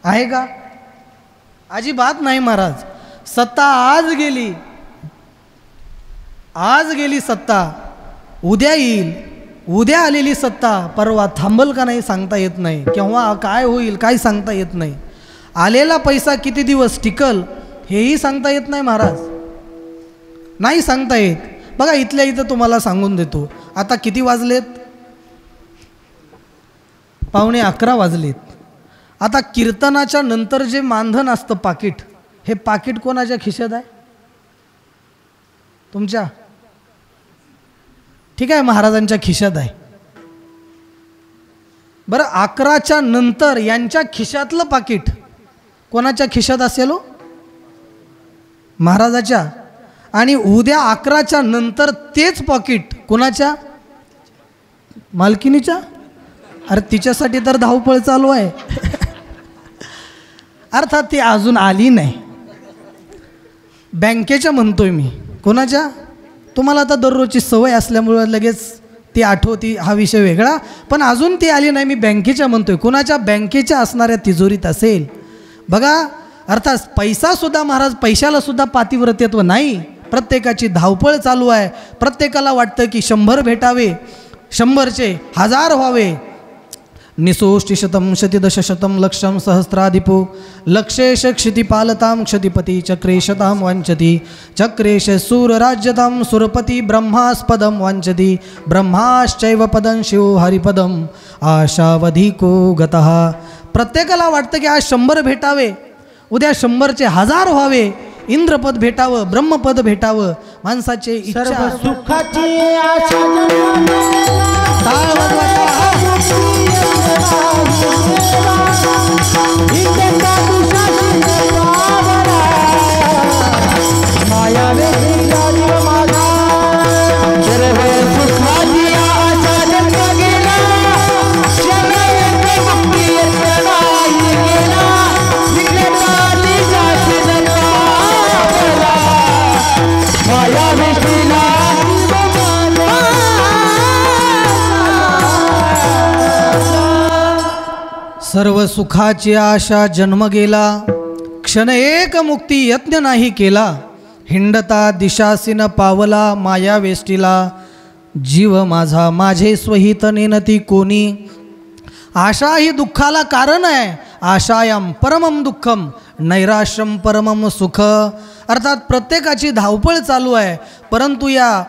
आहे का? अजिबात नाही महाराज. सत्ता आज गेली सत्ता, उद्या येईल. उद्या आलेली सत्ता परवा थांबल का नाही सांगता येत नाही, केव्हा काय होईल काय सांगता येत नाही. आलेला पैसा किती दिवस टिकल हेही सांगता येत नाही महाराज, नाही सांगता येत. बघा इथल्या इथं तुम्हाला सांगून देतो, आता किती वाजलेत? 11:15 वाजलेत. आता कीर्तनाच्या नंतर जे मानधन असतं पाकिट, हे पाकिट कोणाच्या खिशात आहे? तुमच्या? ठीक आहे, महाराजांच्या खिशात आहे. बरं 11च्या नंतर यांच्या खिशातलं पाकिट कोणाच्या खिशात असेल हो? महाराजाच्या. आणि उद्या 11च्या नंतर तेच पाकिट कोणाच्या? मालकिनीच्या. अरे तिच्यासाठी तर धावपळ चालू आहे. अर्थात ती अजून आली नाही. बँकेच्या म्हणतोय मी. कोणाच्या? तुम्हाला आता दररोजची सवय असल्यामुळे लगेच ती आठवती, हा विषय वेगळा. पण अजून ती आली नाही, मी बँकेच्या म्हणतोय. कोणाच्या? बँकेच्या असणाऱ्या तिजोरीत असेल. बघा अर्थात पैसासुद्धा महाराज, पैशालासुद्धा पातिव्रत्यत्व नाही. प्रत्येकाची धावपळ चालू आहे. प्रत्येकाला वाटतं की 100 भेटावे, 100चे 1000 व्हावे. निसोष्टिशतम शतिदशशतम लक्षम सहस्राधिपो लक्षेश क्षितिपालतां क्षतिपती चक्रेशतां वांछति चक्रेश सूरराज्यतां सुरपती ब्रह्मास्पदं वांछति ब्रह्माश्चैव पदं शिव हरिपदं आशावधिको गतः. प्रत्येकाला वाटतं की आज 100 भेटावे, उद्या 100चे 1000 व्हावे, इंद्रपद भेटावं, ब्रह्मपद भेटावं. माणसाचे इच्छा सुखाची आशा सर्व सुखाची आशा जन्म गेला, क्षण एक मुक्ती यत्न नाही केला. हिंडता दिशासीन पावला माया वेष्टीला, जीव माझा माझे स्वहित नेनती कोणी. आशा ही दुःखाला कारण आहे. आशायाम परमम दुःखम नैराश्यम परमम सुख. अर्थात प्रत्येकाची धावपळ चालू आहे. परंतु या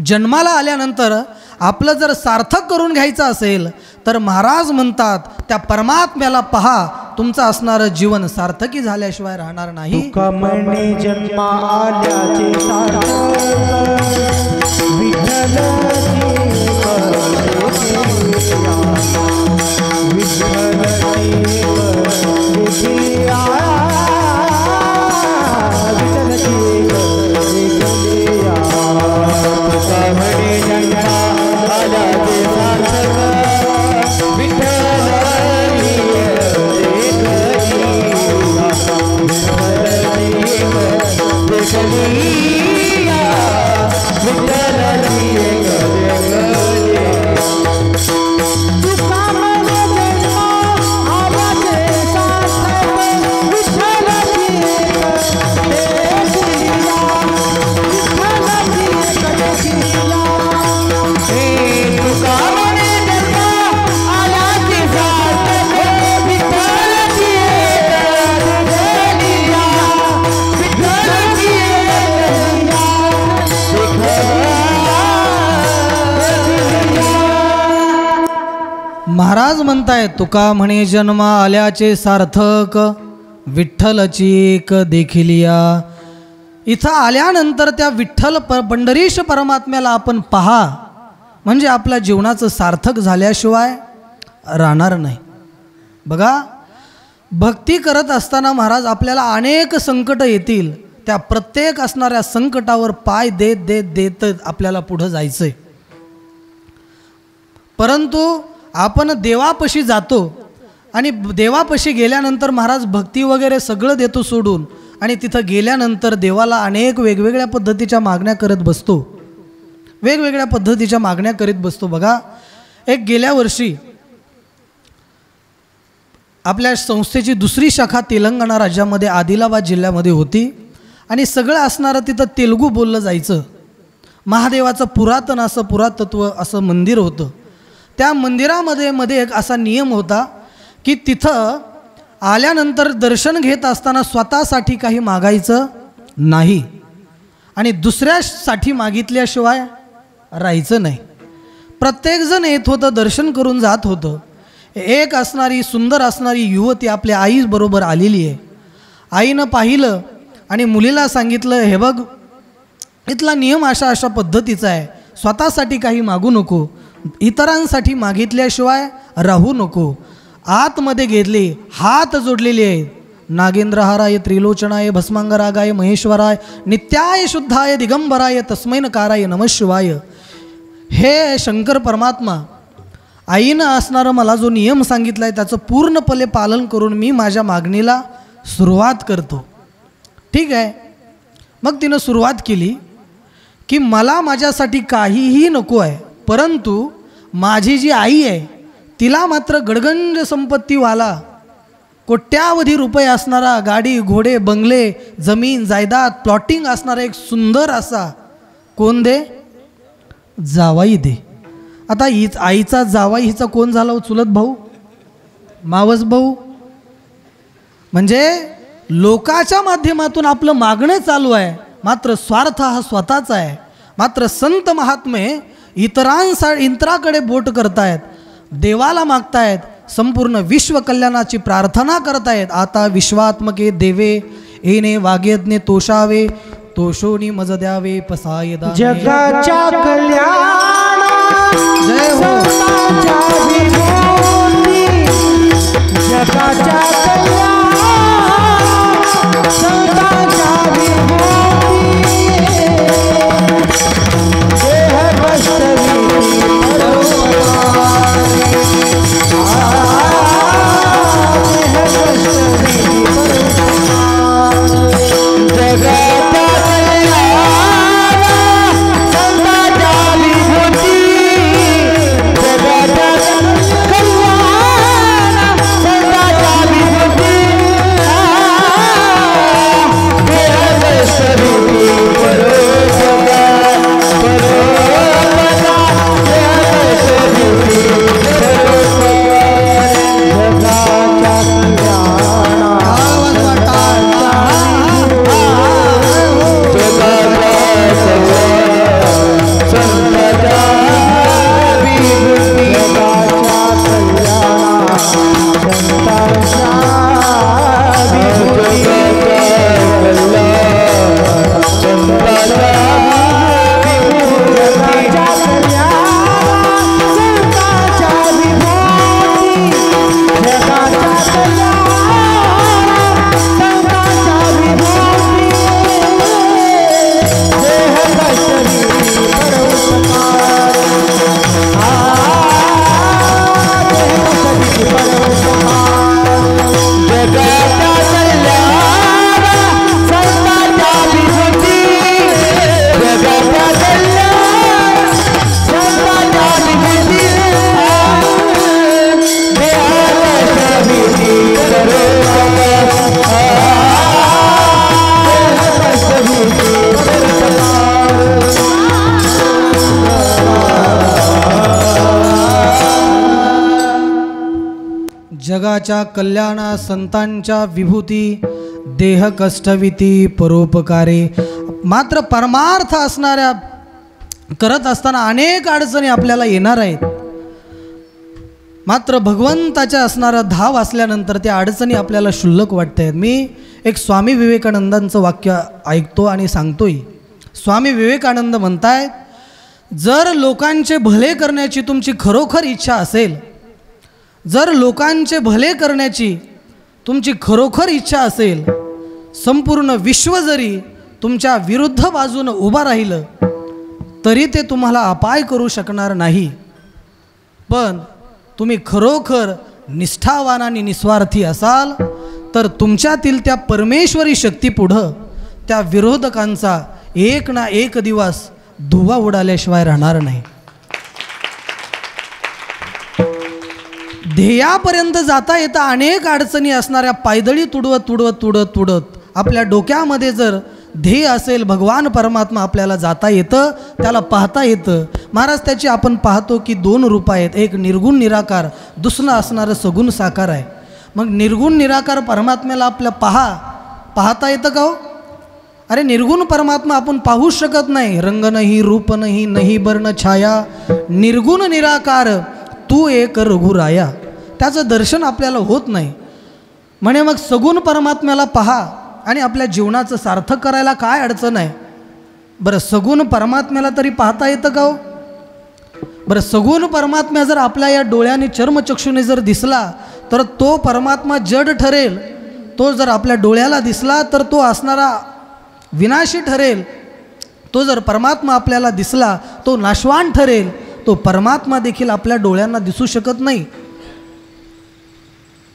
जन्माला आल्यानंतर आपलं जर सार्थक करून घ्यायचं असेल तर महाराज म्हणतात त्या परमात्म्याला पहा. तुमचं असणारं जीवन सार्थकी झाल्याशिवाय राहणार नाही. तुकामणी जन्मा आल्याचे सार्थक महाराज म्हणताय तुका म्हणे जन्मा आल्याचे सार्थक विठ्ठलची एक देखिलिया. इथं आल्यानंतर त्या विठ्ठल पंढरीश परमात्म्याला आपण पहा, म्हणजे आपल्या जीवनाचं सार्थक झाल्याशिवाय राहणार नाही. बघा भक्ती करत असताना महाराज आपल्याला अनेक संकट येतील. त्या प्रत्येक असणाऱ्या संकटावर पाय देत देत देत आपल्याला पुढं जायचं आहे. परंतु आपण देवापाशी जातो आणि देवापाशी गेल्यानंतर महाराज भक्ती वगैरे सगळं देतो सोडून, आणि तिथं गेल्यानंतर देवाला अनेक वेगवेगळ्या पद्धतीच्या मागण्या करत बसतो. वेगवेगळ्या पद्धतीच्या मागण्या करीत बसतो. बघा एक गेल्या वर्षी आपल्या संस्थेची दुसरी शाखा तेलंगणा राज्यामध्ये आदिलाबाद जिल्ह्यामध्ये होती आणि सगळं असणारं तिथं तेलुगू बोललं जायचं. महादेवाचं पुरातन असं पुरातत्व असं मंदिर होतं. त्या मंदिरामध्ये मध्ये एक असा नियम होता की तिथं आल्यानंतर दर्शन घेत असताना स्वतःसाठी काही मागायचं नाही आणि दुसऱ्यासाठी मागितल्याशिवाय राहायचं नाही. प्रत्येकजण येत होतं, दर्शन करून जात होतं. एक असणारी सुंदर असणारी युवती आपल्या आईबरोबर आलेली आहे. आईनं पाहिलं आणि मुलीला सांगितलं, हे बघ, इथला नियम अशा अशा पद्धतीचा आहे, स्वतःसाठी काही मागू नको, इतरांसाठी मागितल्याशिवाय राहू नको. आतमध्ये घेतले, हात जोडलेले आहेत. नागेंद्रहाराय त्रिलोचनाय भस्मांगरागाय महेश्वराय नित्याय शुद्धाय दिगंबराय तस्मै नकाराय नमः शिवाय. हे शंकर परमात्मा, आईनं असणारं मला जो नियम सांगितला आहे त्याचं पूर्णपणे पालन करून मी माझ्या मागणीला सुरुवात करतो. ठीक आहे. मग तिनं सुरुवात केली की मला माझ्यासाठी काहीही नको आहे, परंतु माझी जी आई आहे तिला मात्र गडगंज संपत्तीवाला, कोट्यावधी रुपये असणारा, गाडी घोडे बंगले जमीन जायदाद प्लॉटिंग असणारा एक सुंदर असा कोण दे, जावाई दे. आता हीच आईचा जावाई हिचा कोण झाला हो? चुलत भाऊ, मावस भाऊ. म्हणजे लोकाच्या माध्यमातून आपलं मागणं चालू आहे, मात्र स्वार्थ हा स्वतःचा आहे. मात्र संत महात्मे इतरांकडे बोट करतायत, देवाला मागतायत, संपूर्ण विश्व कल्याणाची प्रार्थना करतायत. आता विश्वात्मके देवे येणे वाग्यज्ञ तोषावे, तोषोनी मज द्यावे पसाय दाने. जगाच्या कल्याण जय हो. जगाच्या कल्याण संतांच्या विभूती, देह कष्टवी जगाच्या कल्याणा संतांच्या विभूती, देह कष्टविती परोपकारे. मात्र परमार्थ असणाऱ्या करत असताना अनेक अडचणी आपल्याला येणार आहेत. मात्र भगवंताच्या असणारा धाव असल्यानंतर त्या अडचणी आपल्याला क्षुल्लक वाटत आहेत. मी एक स्वामी विवेकानंदांचं वाक्य ऐकतो आणि सांगतोय. स्वामी विवेकानंद म्हणतायत, जर लोकांचे भले करण्याची तुमची खरोखर इच्छा असेल, जर लोकांचे भले करण्याची तुमची खरोखर इच्छा असेल, संपूर्ण विश्व जरी तुमच्या विरुद्ध बाजूनं उभा राहिलं तरी ते तुम्हाला अपाय करू शकणार नाही. पण तुम्ही खरोखर निष्ठावान आणि निस्वार्थी असाल तर तुमच्यातील त्या परमेश्वरी शक्तीपुढं त्या विरोधकांचा एक ना एक दिवस धुवा उडाल्याशिवाय राहणार नाही. ध्येयापर्यंत जाता येता अनेक अडचणी असणाऱ्या पायदळी तुडवत तुडवत तुडत तुडत आपल्या डोक्यामध्ये जर ध्येय असेल भगवान परमात्मा आपल्याला जाता येतं, त्याला पाहता येतं. महाराज त्याची आपण पाहतो की 2 रूप आहेत, एक निर्गुण निराकार, दुसरं असणारं सगुण साकार आहे. मग निर्गुण निराकार परमात्म्याला आपल्या पाहता येतं का हो? अरे निर्गुण परमात्मा आपण पाहूच शकत नाही. रंग नाही, रूप नाही, नाही वर्ण छाया, निर्गुण निराकार तू एक रघुराया, त्याचं दर्शन आपल्याला होत नाही. म्हणे मग सगुण परमात्म्याला पहा आणि आपल्या जीवनाचं सार्थक करायला काय अडचण आहे? बरं सगुण परमात्म्याला तरी पाहता येतं का हो? बरं सगुण परमात्मा जर आपल्या या डोळ्याने चर्मचक्षुने जर दिसला तर तो परमात्मा जड ठरेल. तो जर आपल्या डोळ्याला दिसला तर तो असणारा विनाशी ठरेल. तो जर परमात्मा आपल्याला दिसला तो नाशवान ठरेल. तो परमात्मा देखील आपल्या डोळ्यांना दिसू शकत नाही.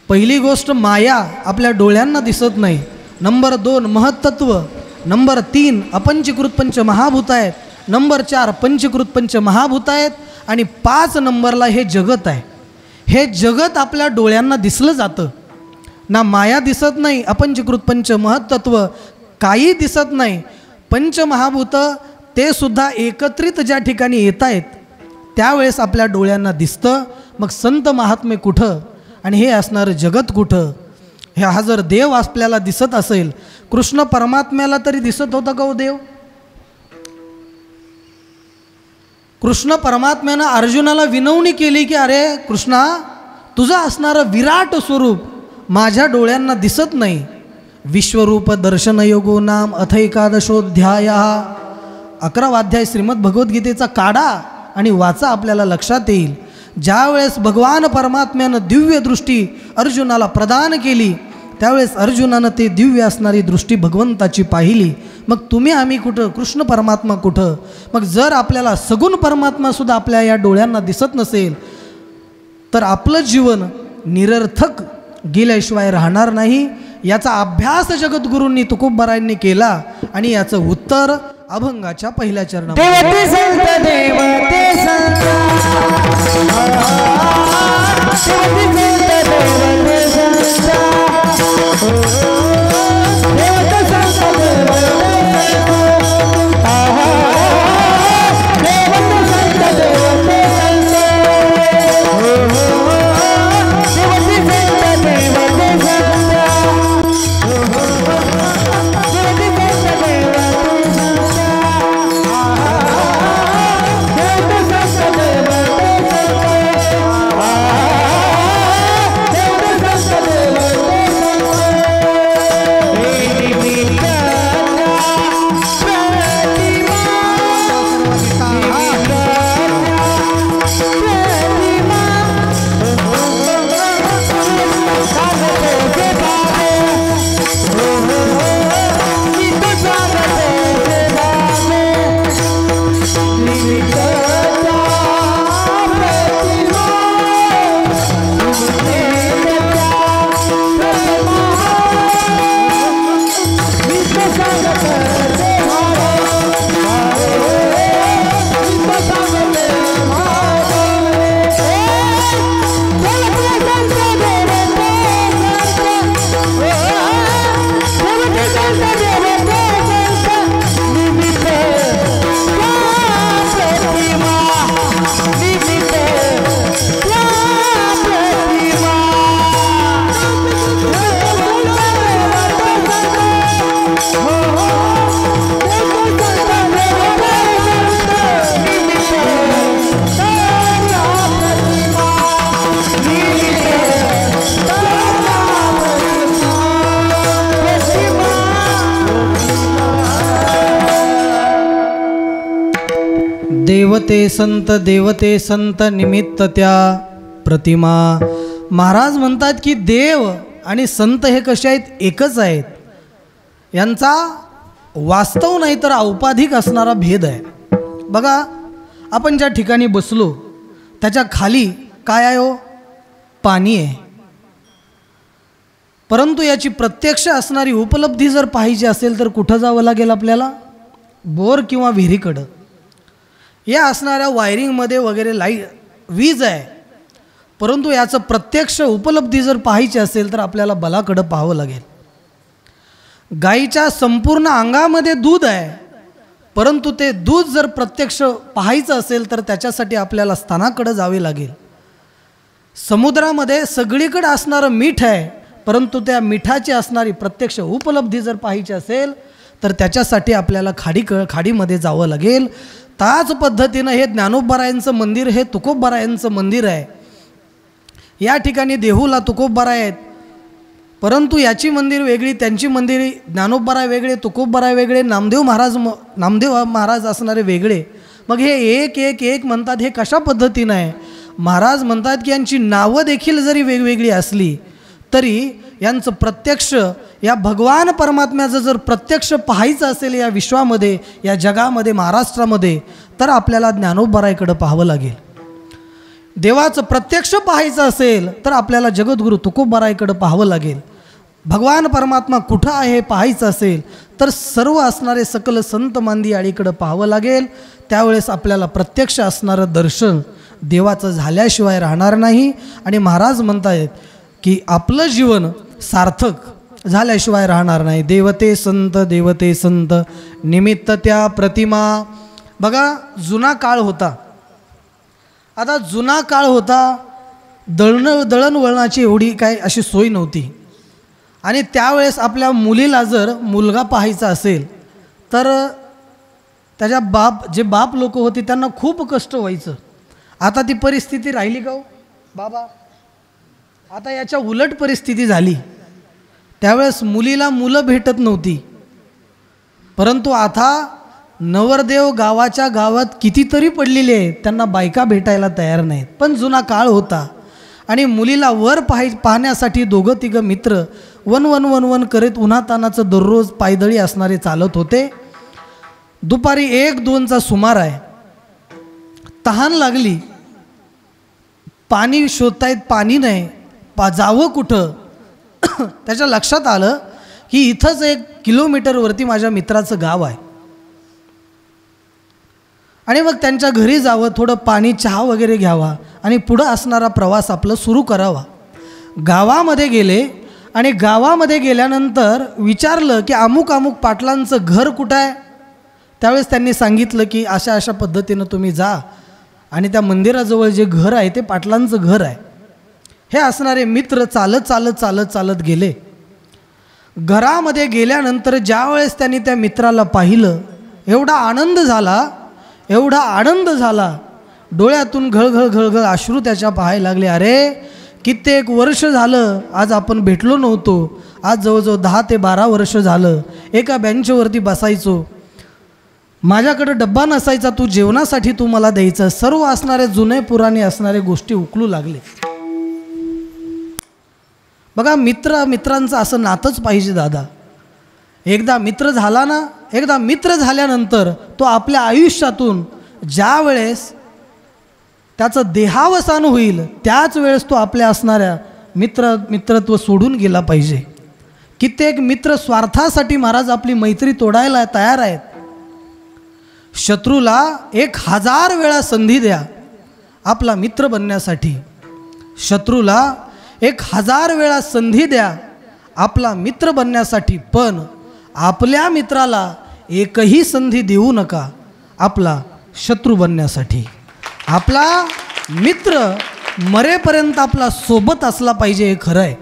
पहिली गोष्ट माया आपल्या डोळ्यांना दिसत नाही. नंबर 2 महत्त्व. नंबर 3 अपंचीकृत पंचमहाभूत आहेत. नंबर 4 पंचीकृत पंचमहाभूत आहेत. आणि 5 नंबरला हे जगत आहे. हे जगत आपल्या डोळ्यांना दिसलं जातं ना. माया दिसत नाही, अपंचीकृत पंचमहत्त्व काही दिसत नाही. पंचमहाभूत ते सुद्धा एकत्रित ज्या ठिकाणी येत आहेत त्यावेळेस आपल्या डोळ्यांना दिसतं. मग संत महात्मे कुठं आणि हे असणारं जगत कुठं? हा जर देव आपल्याला दिसत असेल, कृष्ण परमात्म्याला तरी दिसत होता का हो देव? कृष्ण परमात्म्यानं अर्जुनाला विनवणी केली की अरे कृष्णा, तुझं असणारं विराट स्वरूप माझ्या डोळ्यांना दिसत नाही. विश्वरूप दर्शनयोगो नाम अथ एकादशोध्याय. 11वा अध्याय श्रीमद भगवद्गीतेचा काढा आणि वाचा, आपल्याला लक्षात येईल. ज्यावेळेस भगवान परमात्म्यानं दिव्य दृष्टी अर्जुनाला प्रदान केली त्यावेळेस अर्जुनानं ते दिव्य असणारी दृष्टी भगवंताची पाहिली. मग तुम्ही आम्ही कुठं, कृष्ण परमात्मा कुठं? मग जर आपल्याला सगुण परमात्मासुद्धा आपल्या या डोळ्यांना दिसत नसेल तर आपलं जीवन निरर्थक गेल्याशिवाय राहणार नाही. याचा अभ्यास जगद्गुरूंनी तुकोबरायांनी केला आणि याचं उत्तर अभंगाच्या पहिल्या चरणामध्ये. देवते संत देवते संत देवते संत निमित्त त्या प्रतिमा. महाराज म्हणतात की देव आणि संत हे कसे आहेत? एकच आहेत. यांचा वास्तव नाही तर औपाधिक असणारा भेद आहे. बघा आपण ज्या ठिकाणी बसलो त्याच्या खाली काय आहे हो? पाणी आहे. परंतु याची प्रत्यक्ष असणारी उपलब्धी जर पाहिजे असेल तर कुठं जावं लागेल आपल्याला? बोर किंवा विहिरीकडं. या असणाऱ्या वायरिंगमध्ये वगैरे वीज आहे. परंतु याचं प्रत्यक्ष उपलब्धी जर पाहायची असेल तर आपल्याला बलाकडं पाहावं लागेल. गाईच्या संपूर्ण अंगामध्ये दूध आहे, परंतु ते दूध जर प्रत्यक्ष पाहायचं असेल तर त्याच्यासाठी आपल्याला स्थानाकडे जावे लागेल. समुद्रामध्ये सगळीकडे असणारं मीठ आहे, परंतु त्या मिठाची असणारी प्रत्यक्ष उपलब्धी जर पाहायची असेल तर त्याच्यासाठी आपल्याला खाडीमध्ये जावं लागेल. त्याच पद्धतीनं हे ज्ञानोबारायांचं मंदिर हे तुकोबारायांचं मंदिर आहे. या ठिकाणी देहूला तुकोबाराय आहेत, परंतु याची मंदिर वेगळी, त्यांची मंदिर ज्ञानोबाराय वेगळे, तुकोबाराय वेगळे, नामदेव महाराज असणारे वेगळे. मग हे एक एक एक म्हणतात, हे कशा पद्धतीनं आहे? महाराज म्हणतात की यांची नावं देखील जरी वेगवेगळी असली तरी यांचं प्रत्यक्ष या भगवान परमात्म्याचं जर प्रत्यक्ष पाहायचं असेल या विश्वामध्ये, या जगामध्ये, महाराष्ट्रामध्ये, तर आपल्याला ज्ञानोबारायकडं पाहावं लागेल. देवाचं प्रत्यक्ष पाहायचं असेल तर आपल्याला जगद्गुरू तुकोबारायकडं पाहावं लागेल. भगवान परमात्मा कुठं आहे पाहायचं असेल तर सर्व असणारे सकल संत मांदी आळीकडं पाहावं लागेल. त्यावेळेस आपल्याला प्रत्यक्ष असणारं दर्शन देवाचं झाल्याशिवाय राहणार नाही. आणि महाराज म्हणतायत की आपलं जीवन सार्थक झाल्याशिवाय राहणार नाही. देवते संत निमित्त त्या प्रतिमा. बघा, जुना काळ होता. आता जुना काळ होता, दळणवळणाची एवढी काय अशी सोय नव्हती. आणि त्यावेळेस आपल्या मुलीला जर मुलगा पाहायचा असेल तर त्याच्या जे बाप लोक होते त्यांना खूप कष्ट व्हायचं. आता ती परिस्थिती राहिली का हो बाबा? आता याच्या उलट परिस्थिती झाली. त्यावेळेस मुलीला मुलं भेटत नव्हती, परंतु आता नवरदेव गावाच्या गावात कितीतरी पडलेले आहेत, त्यांना बायका भेटायला तयार नाहीत. पण जुना काळ होता आणि मुलीला वर पाहण्यासाठी दोघं तिघं मित्र वन करीत उन्हातानाचं दररोज पायदळी असणारे चालत होते. दुपारी 1-2चा सुमार आहे. तहान लागली, पाणी शोधतायत, पाणी नाही, जावं कुठं? त्याच्या लक्षात आलं की इथंच 1 किलोमीटरवरती माझ्या मित्राचं गाव आहे आणि मग त्यांच्या घरी जावं, थोडं पाणी चहा वगैरे घ्यावा आणि पुढं असणारा प्रवास आपलं सुरू करावा. गावामध्ये गेले आणि गावामध्ये गेल्यानंतर विचारलं की अमुक पाटलांचं घर कुठं आहे. त्यावेळेस त्यांनी सांगितलं की अशा अशा पद्धतीनं तुम्ही जा आणि त्या मंदिराजवळ जे घर आहे ते पाटलांचं घर आहे. हे असणारे मित्र चालत गेले. घरामध्ये गेल्यानंतर ज्यावेळेस त्यांनी त्या मित्राला पाहिलं, एवढा आनंद झाला, डोळ्यातून घळघळ अश्रू त्याच्या पाहायला लागले. अरे, कित्येक वर्ष झालं आज आपण भेटलो नव्हतो. आज जवळजवळ 10 ते 12 वर्ष झालं एका बेंचवरती बसायचो, माझ्याकडे डब्बा नसायचा, तू जेवणासाठी तू मला द्यायचं. सर्व असणारे जुने पुराणे असणारे गोष्टी उकलू लागले. बघा, मित्रांचं असं नातंच पाहिजे दादा. एकदा मित्र झाला ना, एकदा मित्र झाल्यानंतर तो आपल्या आयुष्यातून ज्या वेळेस त्याचं देहावसान होईल त्याच वेळेस तो आपल्या असणाऱ्या मित्रत्व सोडून गेला पाहिजे. कित्येक मित्र स्वार्थासाठी महाराज आपली मैत्री तोडायला तयार आहेत. शत्रूला 1000 वेळा संधी द्या आपला मित्र बनण्यासाठी. शत्रूला 1000 वेळा संधी द्या आपला मित्र बनण्यासाठी, पण आपल्या मित्राला एकही संधी देऊ नका आपला शत्रू बनण्यासाठी. आपला मित्र मरेपर्यंत आपला सोबत असला पाहिजे, हे खरं आहे.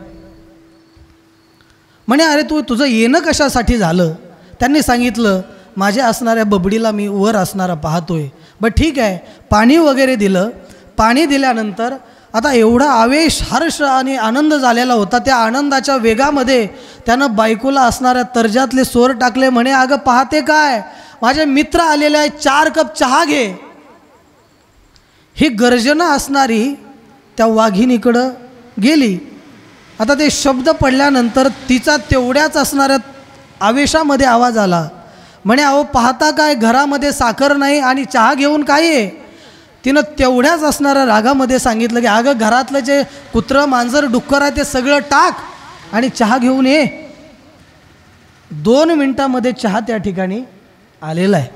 म्हणे, अरे तुझं येणं कशासाठी झालं? त्यांनी सांगितलं, माझ्या असणाऱ्या बबडीला मी वर असणारा पाहतोय. बरं ठीक आहे, पाणी वगैरे दिलं. पाणी दिल्यानंतर आता एवढा आवेश, हर्ष आणि आनंद झालेला होता. त्या आनंदाच्या वेगामध्ये त्यानं बायकोला असणाऱ्या तर्जातले सोर टाकले. म्हणे, अगं पाहते काय, माझे मित्र आलेले आहे, 4 कप चहा घे. ही गर्जना असणारी त्या वाघिणीकडं गेली. आता ते शब्द पडल्यानंतर तिचा तेवढ्याच असणाऱ्या आवेशामध्ये आवाज आला. म्हणे, अहो पाहता काय, घरामध्ये साखर नाही आणि चहा घेऊन काय आहे? तिनं तेवढ्याच असणाऱ्या रागामध्ये सांगितलं की अगं घरातलं जे कुत्रं मांजर डुक्कर आहे ते सगळं टाक आणि चहा घेऊन ये. 2 मिनिटामध्ये चहा त्या ठिकाणी आलेला आहे.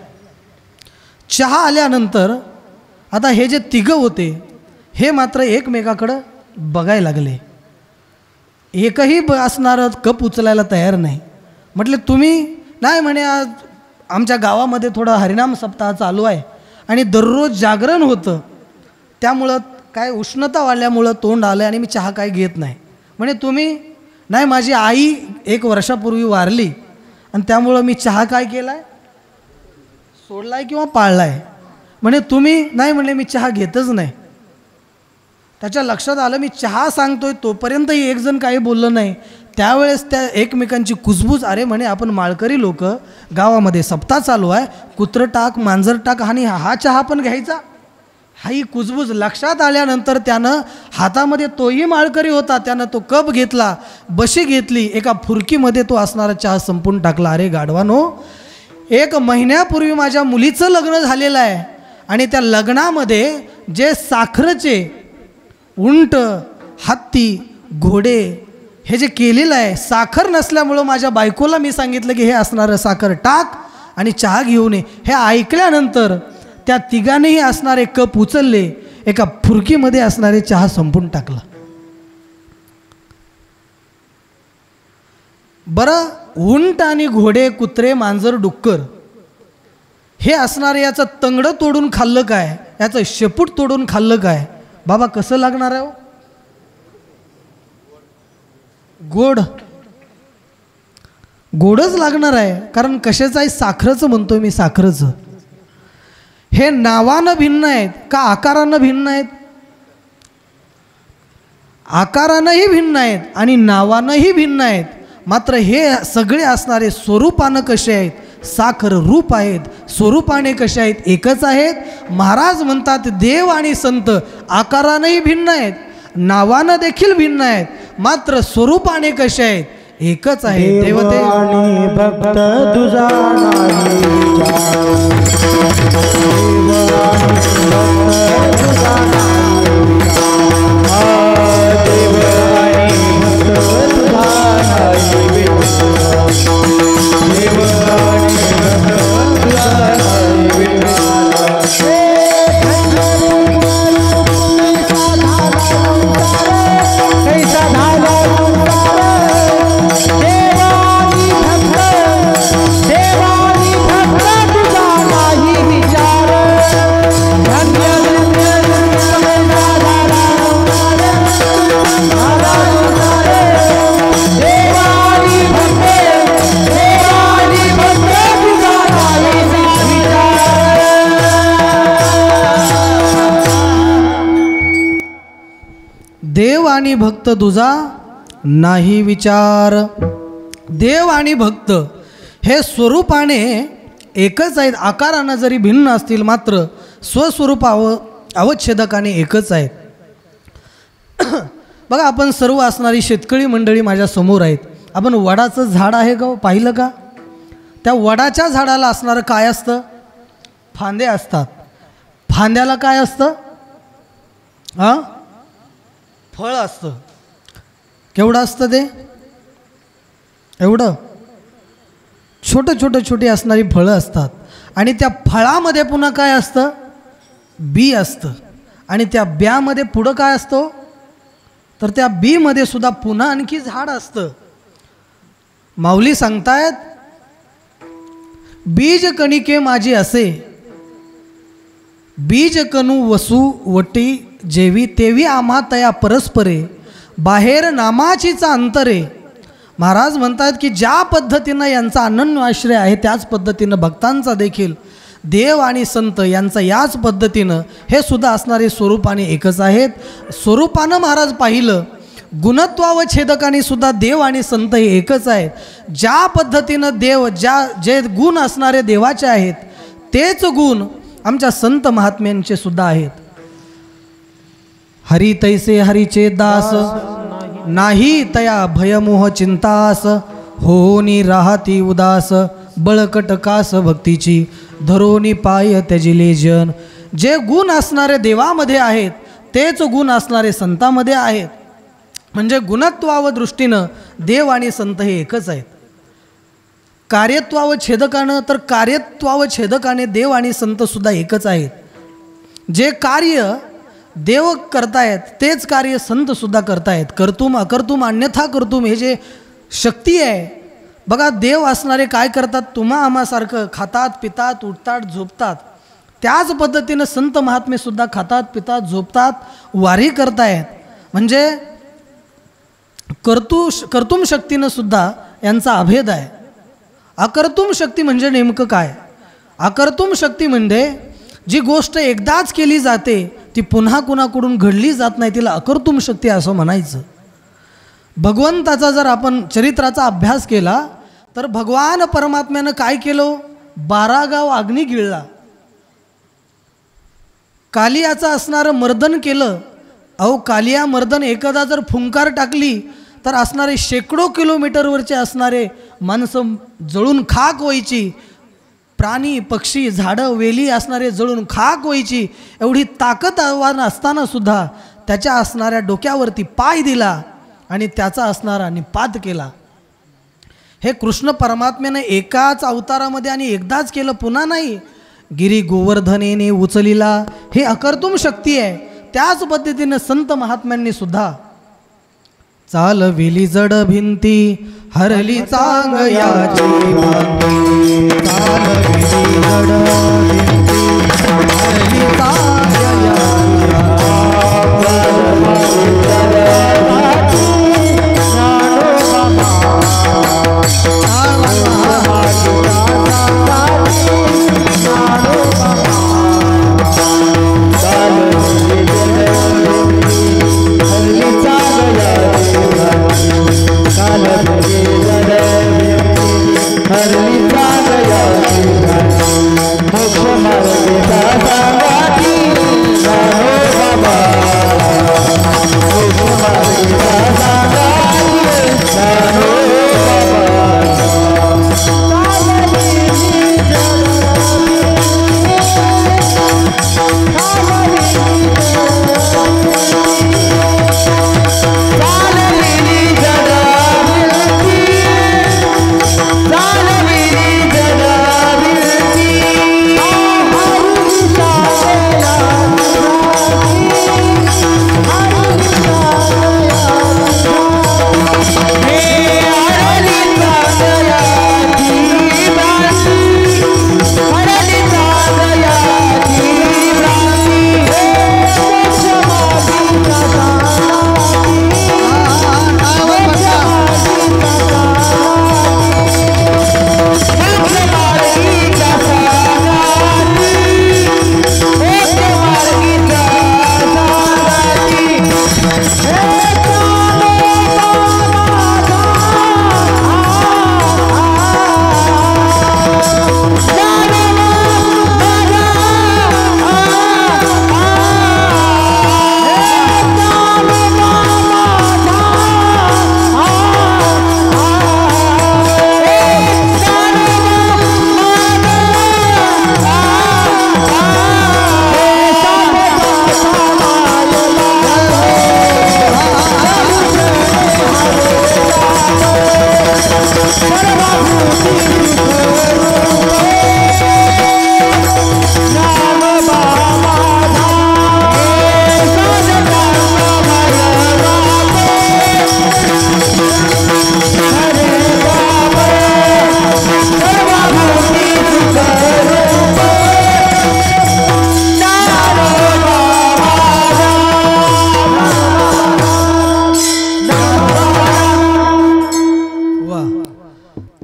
चहा आल्यानंतर आता हे जे तिघं होते हे मात्र एकमेकाकडं बघायला लागले. एकही असणारं कप उचलायला तयार नाही. म्हटले तुम्ही नाही म्हणे, आज आमच्या गावामध्ये थोडा हरिनाम सप्ताह चालू आहे आणि दररोज जागरण होतं, त्यामुळं काय उष्णता वाढल्यामुळं तोंड आलं आणि मी चहा काय घेत नाही. म्हणे तुम्ही नाही, माझी आई 1 वर्षापूर्वी वारली आणि त्यामुळं मी चहा काय केला आहे, सोडला आहे किंवा पाळला आहे. म्हणे तुम्ही नाही म्हणले, मी चहा घेतच नाही. त्याच्या लक्षात आलं मी चहा सांगतोय तोपर्यंतही एक जण काही बोललं नाही. त्यावेळेस त्या एकमेकांची कुजबूज, अरे म्हणे आपण माळकरी लोक गावामध्ये सप्ताह चालू आहे, कुत्रं टाक मांजर टाक आणि हा चहा पण घ्यायचा, ही कुजबूज लक्षात आल्यानंतर त्यानं हातामध्ये, तोही माळकरी होता, त्यानं तो कप घेतला, बशी घेतली, एका फुरकीमध्ये तो असणारा चहा संपून टाकला. अरे गाढवानो, 1 महिन्यापूर्वी माझ्या मुलीचं लग्न झालेलं आहे आणि त्या लग्नामध्ये जे साखरेचे उंट, हत्ती, घोडे हे जे केलेलं आहे, साखर नसल्यामुळं माझ्या बायकोला मी सांगितलं की हे असणारं साखर टाक आणि चहा घेऊन ये. हे ऐकल्यानंतर त्या तिघांनीही असणारे कप उचलले, एका फुरकीमध्ये असणारे चहा संपून टाकला. बरं, उंट आणि घोडे, कुत्रे, मांजर, डुक्कर हे असणारे याचं तंगडं तोडून खाल्लं काय, याचं शेपूट तोडून खाल्लं काय, बाबा कसं लागणार आहे? गोड, गोडच लागणार आहे. कारण कशाचं आहे, साखरेचं म्हणतोय मी, साखरेचं. हे नावानं भिन्न आहेत का आकारानं भिन्न आहेत? आकारानंही भिन्न आहेत आणि नावानंही भिन्न आहेत. मात्र हे सगळे असणारे स्वरूपानं कसे आहेत, साखर रूप आहेत, स्वरूपाने कसे आहेत, एकच आहेत. महाराज म्हणतात देव आणि संत आकारानंही भिन्न आहेत, नावानं देखील भिन्न आहेत, मात्र स्वरूपाने कसे आहेत, एकच आहे. देवते आणि भक्त तुझा नाही विचार, देव आणि भक्त तुझा नाही विचार, देव आणि भक्त तुझा नाही विचार, देव आणि भक्त तुझा नाही विचार. देव आणि भक्त तुझा नाही विचार. देव आणि भक्त हे स्वरूपाने एकच आहेत, आकारानं जरी भिन्न असतील मात्र स्वस्वरूप अवच्छेदकाने एकच आहेत. बघा, आपण सर्व असणारी शेतकरी मंडळी माझ्या समोर आहेत. आपण वडाचं झाड आहे का, पाहिलं का? त्या वडाच्या झाडाला असणारं काय असतं, फांदे असतात. फांद्याला काय असतं, हां, फळ असतं. केवढं असतं ते, एवढं छोटी असणारी फळं असतात. आणि त्या फळामध्ये पुन्हा काय असतं, बी असतं. आणि त्या ब्यामध्ये पुढं काय असतं, तर त्या बीमध्ये सुद्धा पुन्हा आणखी झाड असतं. माऊली सांगतायत, बीज कणिके माझी असे, बीज कणू वसू वटी जेवी तेवी आम्हा तया परस्परे, बाहेर नामाचीचा अंतरे. महाराज म्हणतात की ज्या पद्धतीनं यांचा अनन्य आश्रय आहे त्याच पद्धतीनं भक्तांचा देखील देव आणि संत यांचा याच पद्धतीनं हे सुद्धा असणारे स्वरूपाने एकच आहेत. स्वरूपानं महाराज पाहिलं, गुणत्वावच्छेदकाने सुद्धा देव आणि संत हे एकच आहेत. ज्या पद्धतीनं देव जे गुण असणारे देवाचे आहेत तेच गुण आमच्या संत महात्म्यांचे सुद्धा आहेत. हरी तैसे हरीचे दास, नाही तया भयमोह चिंतास, होनी राहती उदास, बळकट कास भक्तीची, धरोनी पाय त्याजिले जन. जे गुण असणारे देवामध्ये आहेत तेच गुण असणारे संतांमध्ये आहेत. म्हणजे गुणत्वाव दृष्टीनं देव आणि संत हे एकच आहेत. कार्यत्वावच्छेदकानं तर कार्यत्वावच्छेदकाने देव आणि संतसुद्धा एकच आहेत. जे कार्य देव करतायत तेच कार्य संतसुद्धा करतायत. कर्तुम अकर्तुम अन्यथा कर्तुम हे जे शक्ती आहे बघा, देव असणारे काय करतात? तुम्हा आम्हासारखं खातात पितात उठतात झोपतात. त्याच पद्धतीनं संत महात्मेसुद्धा खातात पितात झोपतात, वारी करतायत. म्हणजे कर्तुम शक्तीनं सुद्धा यांचा अभेद आहे. अकर्तुम शक्ती म्हणजे नेमकं काय? अकर्तुम शक्ती म्हणजे जी गोष्ट एकदाच केली जाते ती पुन्हा कुणाकडून घडली जात नाही, तिला अकर्तुम शक्ती असं म्हणायचं. भगवंताचा जर आपण चरित्राचा अभ्यास केला तर भगवान परमात्म्यानं काय केलं? 12 गाव अग्नी गिळला. कालियाचं असणारं मर्दन केलं. अहो, कालिया मर्दन एकदा जर फुंकार टाकली तर असणारे शेकडो किलोमीटरवरचे असणारे माणसं जळून खाक व्हायची. प्राणी पक्षी झाडं वेली असणारे जळून खाक व्हायची. एवढी ताकद आव्हान असताना सुद्धा त्याच्या असणाऱ्या डोक्यावरती पाय दिला आणि त्याचा असणारा निपात केला. हे कृष्ण परमात्म्याने एकाच अवतारामध्ये आणि एकदाच केलं, पुन्हा नाही. गिरी गोवर्धनेने उचलिला, हे अकर्तुम शक्ती आहे. त्याच पद्धतीने संत महात्म्यांनी सुद्धा चालविली जड भिंती हरली चांग याची भांती. चालविली जड भिंती हरली चांग याची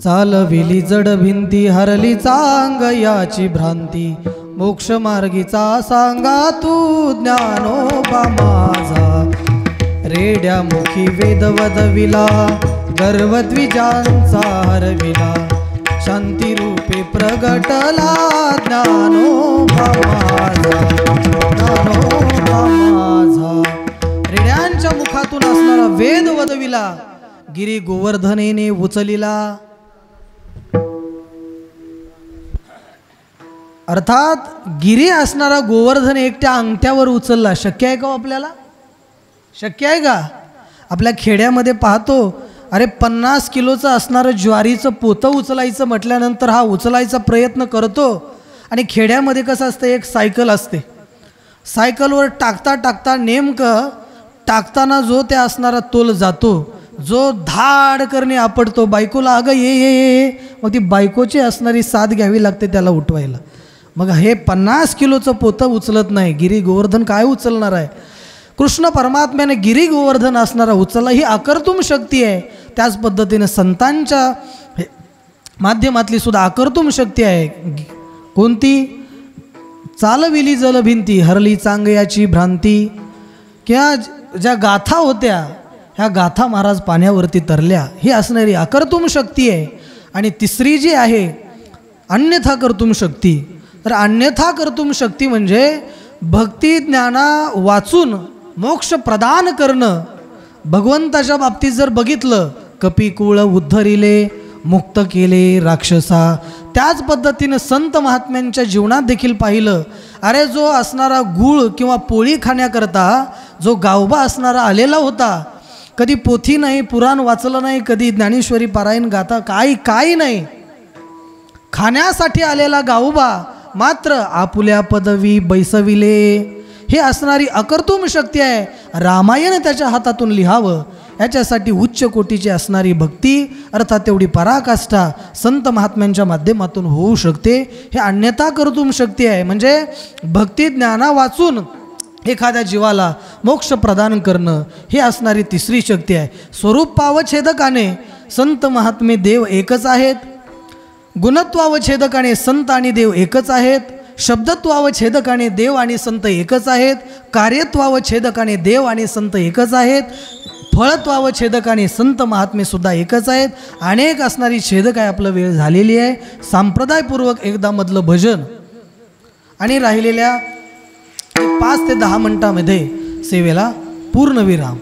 चालविली जड भिंती हरली चांग याची भ्रांती. मोक्ष मार्गीचा सांगा तू ज्ञानोबा माझा. रेड्या मुखी वेद वदविला गर्वद्विजांचा हरविला. शांती रूपे प्रगटला ज्ञानोबा माझा. ज्ञानोबा माझा. रेड्यांच्या मुखातून असणारा वेद वदविला, गिरी गोवर्धनेने उचलिला. अर्थात गिरी असणारा गोवर्धन एकट्या अंगठ्यावर उचलला. शक्य आहे का आपल्याला? शक्य आहे का? आपल्या खेड्यामध्ये पाहतो, अरे 50 किलोचं असणारं ज्वारीचं पोतं उचलायचं म्हटल्यानंतर हा उचलायचा प्रयत्न करतो. आणि खेड्यामध्ये कसं असतं, एक सायकल असते. सायकलवर टाकता टाकता नेमकं टाकताना जो त्या असणारा तोल जातो, जो धाड करणे आपटतो, बायकोला अगं ये ये ये, मग ती बायकोची असणारी साथ घ्यावी लागते त्याला उठवायला. मग हे 50 किलोचं पोतं उचलत नाही, गिरी गोवर्धन काय उचलणार आहे? कृष्ण परमात्म्याने गिरी गोवर्धन असणारा उचलला, ही आकर्तुम शक्ती आहे. त्याच पद्धतीने संतांच्या माध्यमातली सुद्धा आकर्तुम शक्ती आहे. कोणती? चालविली जलभिंती, हरली चांगयाची भ्रांती. किंवा ज्या गाथा होत्या ह्या गाथा महाराज पाण्यावरती तरल्या, ही असणारी आकर्तुम शक्ती आहे. आणि तिसरी जी आहे अन्यथा कर्तुम शक्ती. तर अन्यथा कर्तुम शक्ती म्हणजे भक्ती ज्ञाना वाचून मोक्ष प्रदान करणं. भगवंताच्या बाबतीत जर बघितलं, कपिकुळ उद्धरिले, मुक्त केले राक्षसा. त्याच पद्धतीनं संत महात्म्यांच्या जीवनात देखील पाहिलं. अरे जो असणारा गूळ किंवा पोळी खाण्याकरता जो गावबा असणारा आलेला होता, कधी पोथी नाही, पुराण वाचलं नाही, कधी ज्ञानेश्वरी पारायण गाथा काही नाही, खाण्यासाठी आलेला गावबा मात्र आपुल्या पदवी बैसविले. हे असणारी अकर्तुम शक्ती आहे. रामायण त्याच्या हातातून लिहावं याच्यासाठी उच्च कोटीची असणारी भक्ती अर्थात तेवढी पराकाष्ठा संत महात्म्यांच्या माध्यमातून होऊ शकते. हे अन्यथा कर्तुम शक्ती आहे. म्हणजे भक्ती ज्ञाना वाचून एखाद्या जीवाला मोक्ष प्रदान करणं ही असणारी तिसरी शक्ती आहे. स्वरूप पावछेदकाने संत महात्मे देव एकच आहेत. गुणत्वावछेदकाने संत आणि देव एकच आहेत. शब्दत्वावछेदकाने देव आणि संत एकच आहेत. कार्यत्वावछेदकाने देव आणि संत एकच आहेत. फळत्वावछेदकाने संत महात्मे सुद्धा एकच आहेत. अनेक असणारी छेदक आहे. आपलं वेळ झालेली आहे. संप्रदायपूर्वक एकदा मधलं भजन आणि राहिलेल्या 5 ते 10 मिनिटांमध्ये सेवेला पूर्णविराम.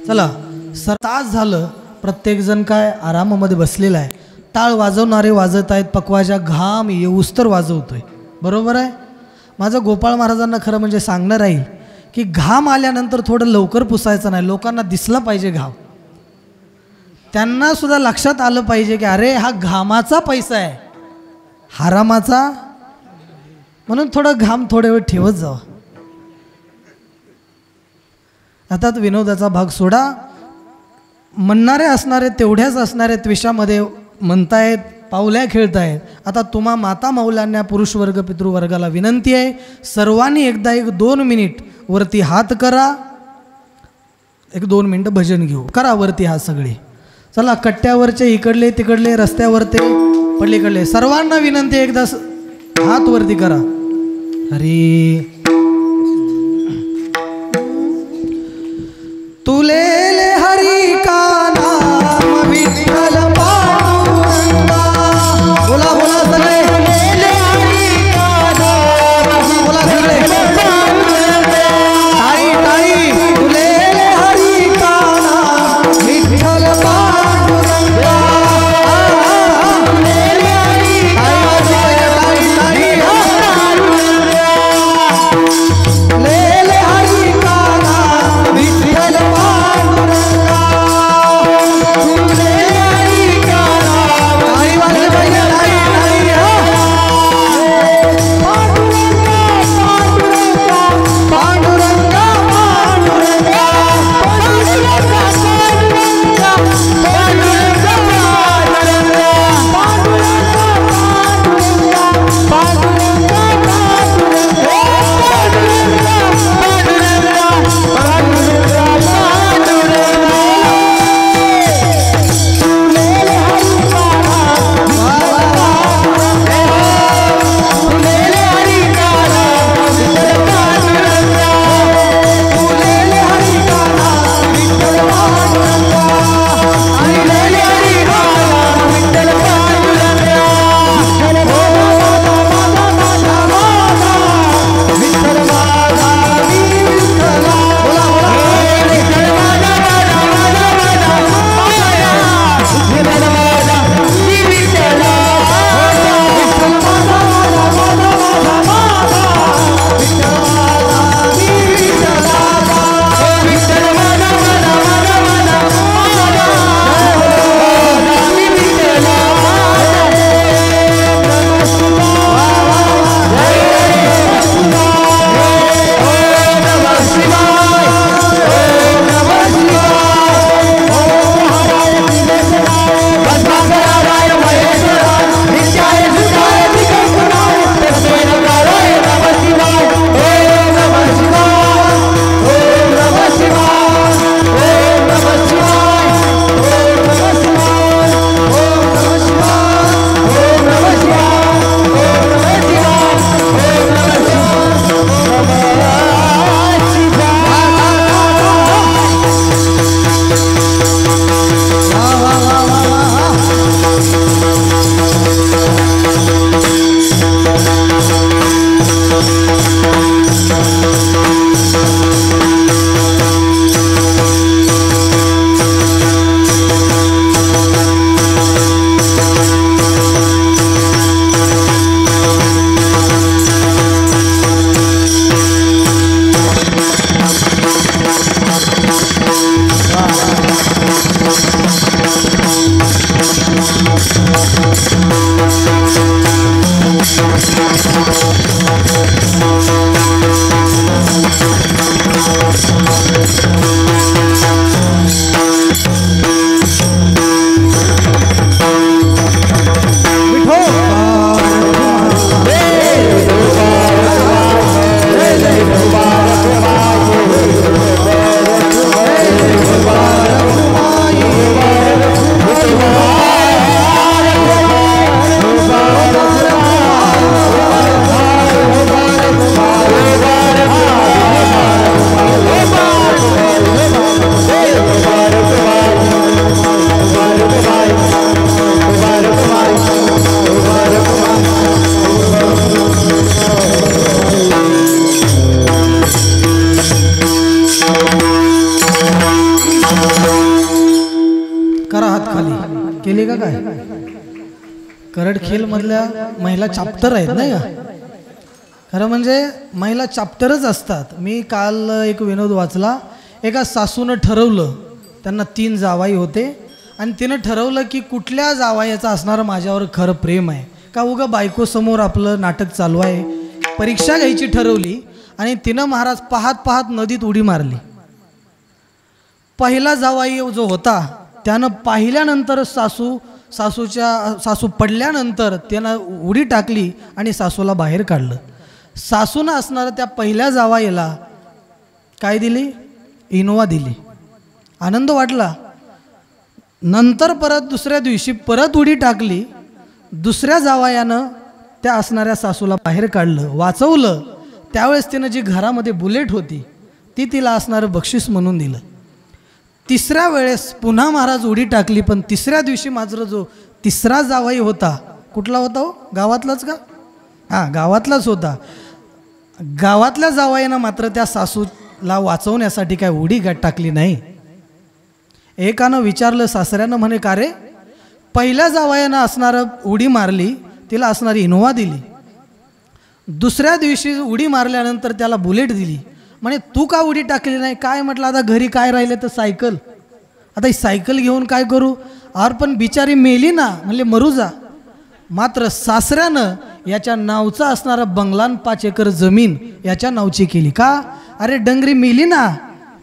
चला, तास झालं प्रत्येकजण काय आरामामध्ये बसलेला आहे. टाळ वाजवणारे वाजत आहेत, पकवाजा घाम येऊस्तर वाजवतोय. बरोबर आहे. माझं गोपाळ महाराजांना खरं म्हणजे सांगणं राहील की घाम आल्यानंतर थोडं लवकर पुसायचं नाही. लोकांना दिसला पाहिजे घाम. त्यांना सुद्धा लक्षात आलं पाहिजे की अरे हा घामाचा पैसा आहे, हरामाचा. म्हणून थोडं घाम थोड्या वेळ ठेवत जावा. आता विनोदाचा भाग सोडा. म्हणणारे असणारे तेवढ्याच असणारे त्विषामध्ये म्हणतायत, पावल्या खेळतायत. आता तुम्हा माता मौल्यांना पुरुष वर्ग पितृवर्गाला विनंती आहे, सर्वांनी एकदा 1-2 मिनिट वरती हात करा. 1-2 मिनिटं भजन घेऊ. करा वरती हात सगळे. चला, कट्ट्यावरचे इकडले तिकडले, रस्त्यावरते पलीकडले सर्वांना विनंती, एकदा हात वरती करा. हरी तुलेले हरी का नाम विठ्ठल पांडुरंगा. बोला बोला सगळे. बोला सगळे. ताई ताई. तुलेले हरी का नाम विठ्ठल पांडुरंगा. लेले हरी का नाम विठ्ठल पांडुरंगा. गेली का काय? करडखेलमधल्या महिला चाप्टर आहेत नाही का? खरं म्हणजे महिला चाप्टरच असतात. मी काल एक विनोद वाचला. एका सासूनं ठरवलं, त्यांना 3 जावाई होते आणि तिनं ठरवलं की कुठल्या जावायाचं असणारं माझ्यावर खरं प्रेम आहे का उगा बायकोसमोर आपलं नाटक चालू आहे. परीक्षा घ्यायची ठरवली आणि तिनं महाराज पाहत पाहत नदीत उडी मारली. पहिला जावाई जो होता त्यानं पाहिल्यानंतर सासू पडल्यानंतर त्यानं उडी टाकली आणि सासूला बाहेर काढलं. सासूनं असणारं त्या पहिल्या जावाईला काय दिली? इनोवा दिली. आनंद वाटला. नंतर परत दुसऱ्या दिवशी परत उडी टाकली. दुसऱ्या जावयानं त्या असणाऱ्या सासूला बाहेर काढलं, वाचवलं. त्यावेळेस तिनं जी घरामध्ये बुलेट होती ती तिला असणारं बक्षीस म्हणून दिलं. तिसऱ्या वेळेस पुन्हा महाराज उडी टाकली, पण तिसऱ्या दिवशी मात्र जो तिसरा जावाई होता, कुठला होता हो? गावातलाच का? हां, गावातलाच होता. गावातल्या जावयानं मात्र त्या सासूला वाचवण्यासाठी काय उडी टाकली नाही. एकानं विचारलं सासऱ्यानं, म्हणे का रे? पहिल्या जावयानं असणारं उडी मारली, तिला असणारी इनोवा दिली. दुसऱ्या दिवशी उडी मारल्यानंतर त्याला बुलेट दिली. म्हणे तू का उडी टाकली नाही? काय म्हटलं, आता घरी काय राहिले तर सायकल, आता ही सायकल घेऊन काय करू? आर पण बिचारी मेली ना, म्हणले मरू जा. मात्र सासऱ्यानं याच्या नावचा असणारा बंगला 5 एकर जमीन याच्या नावची केली. का? अरे डंगरी मेली ना,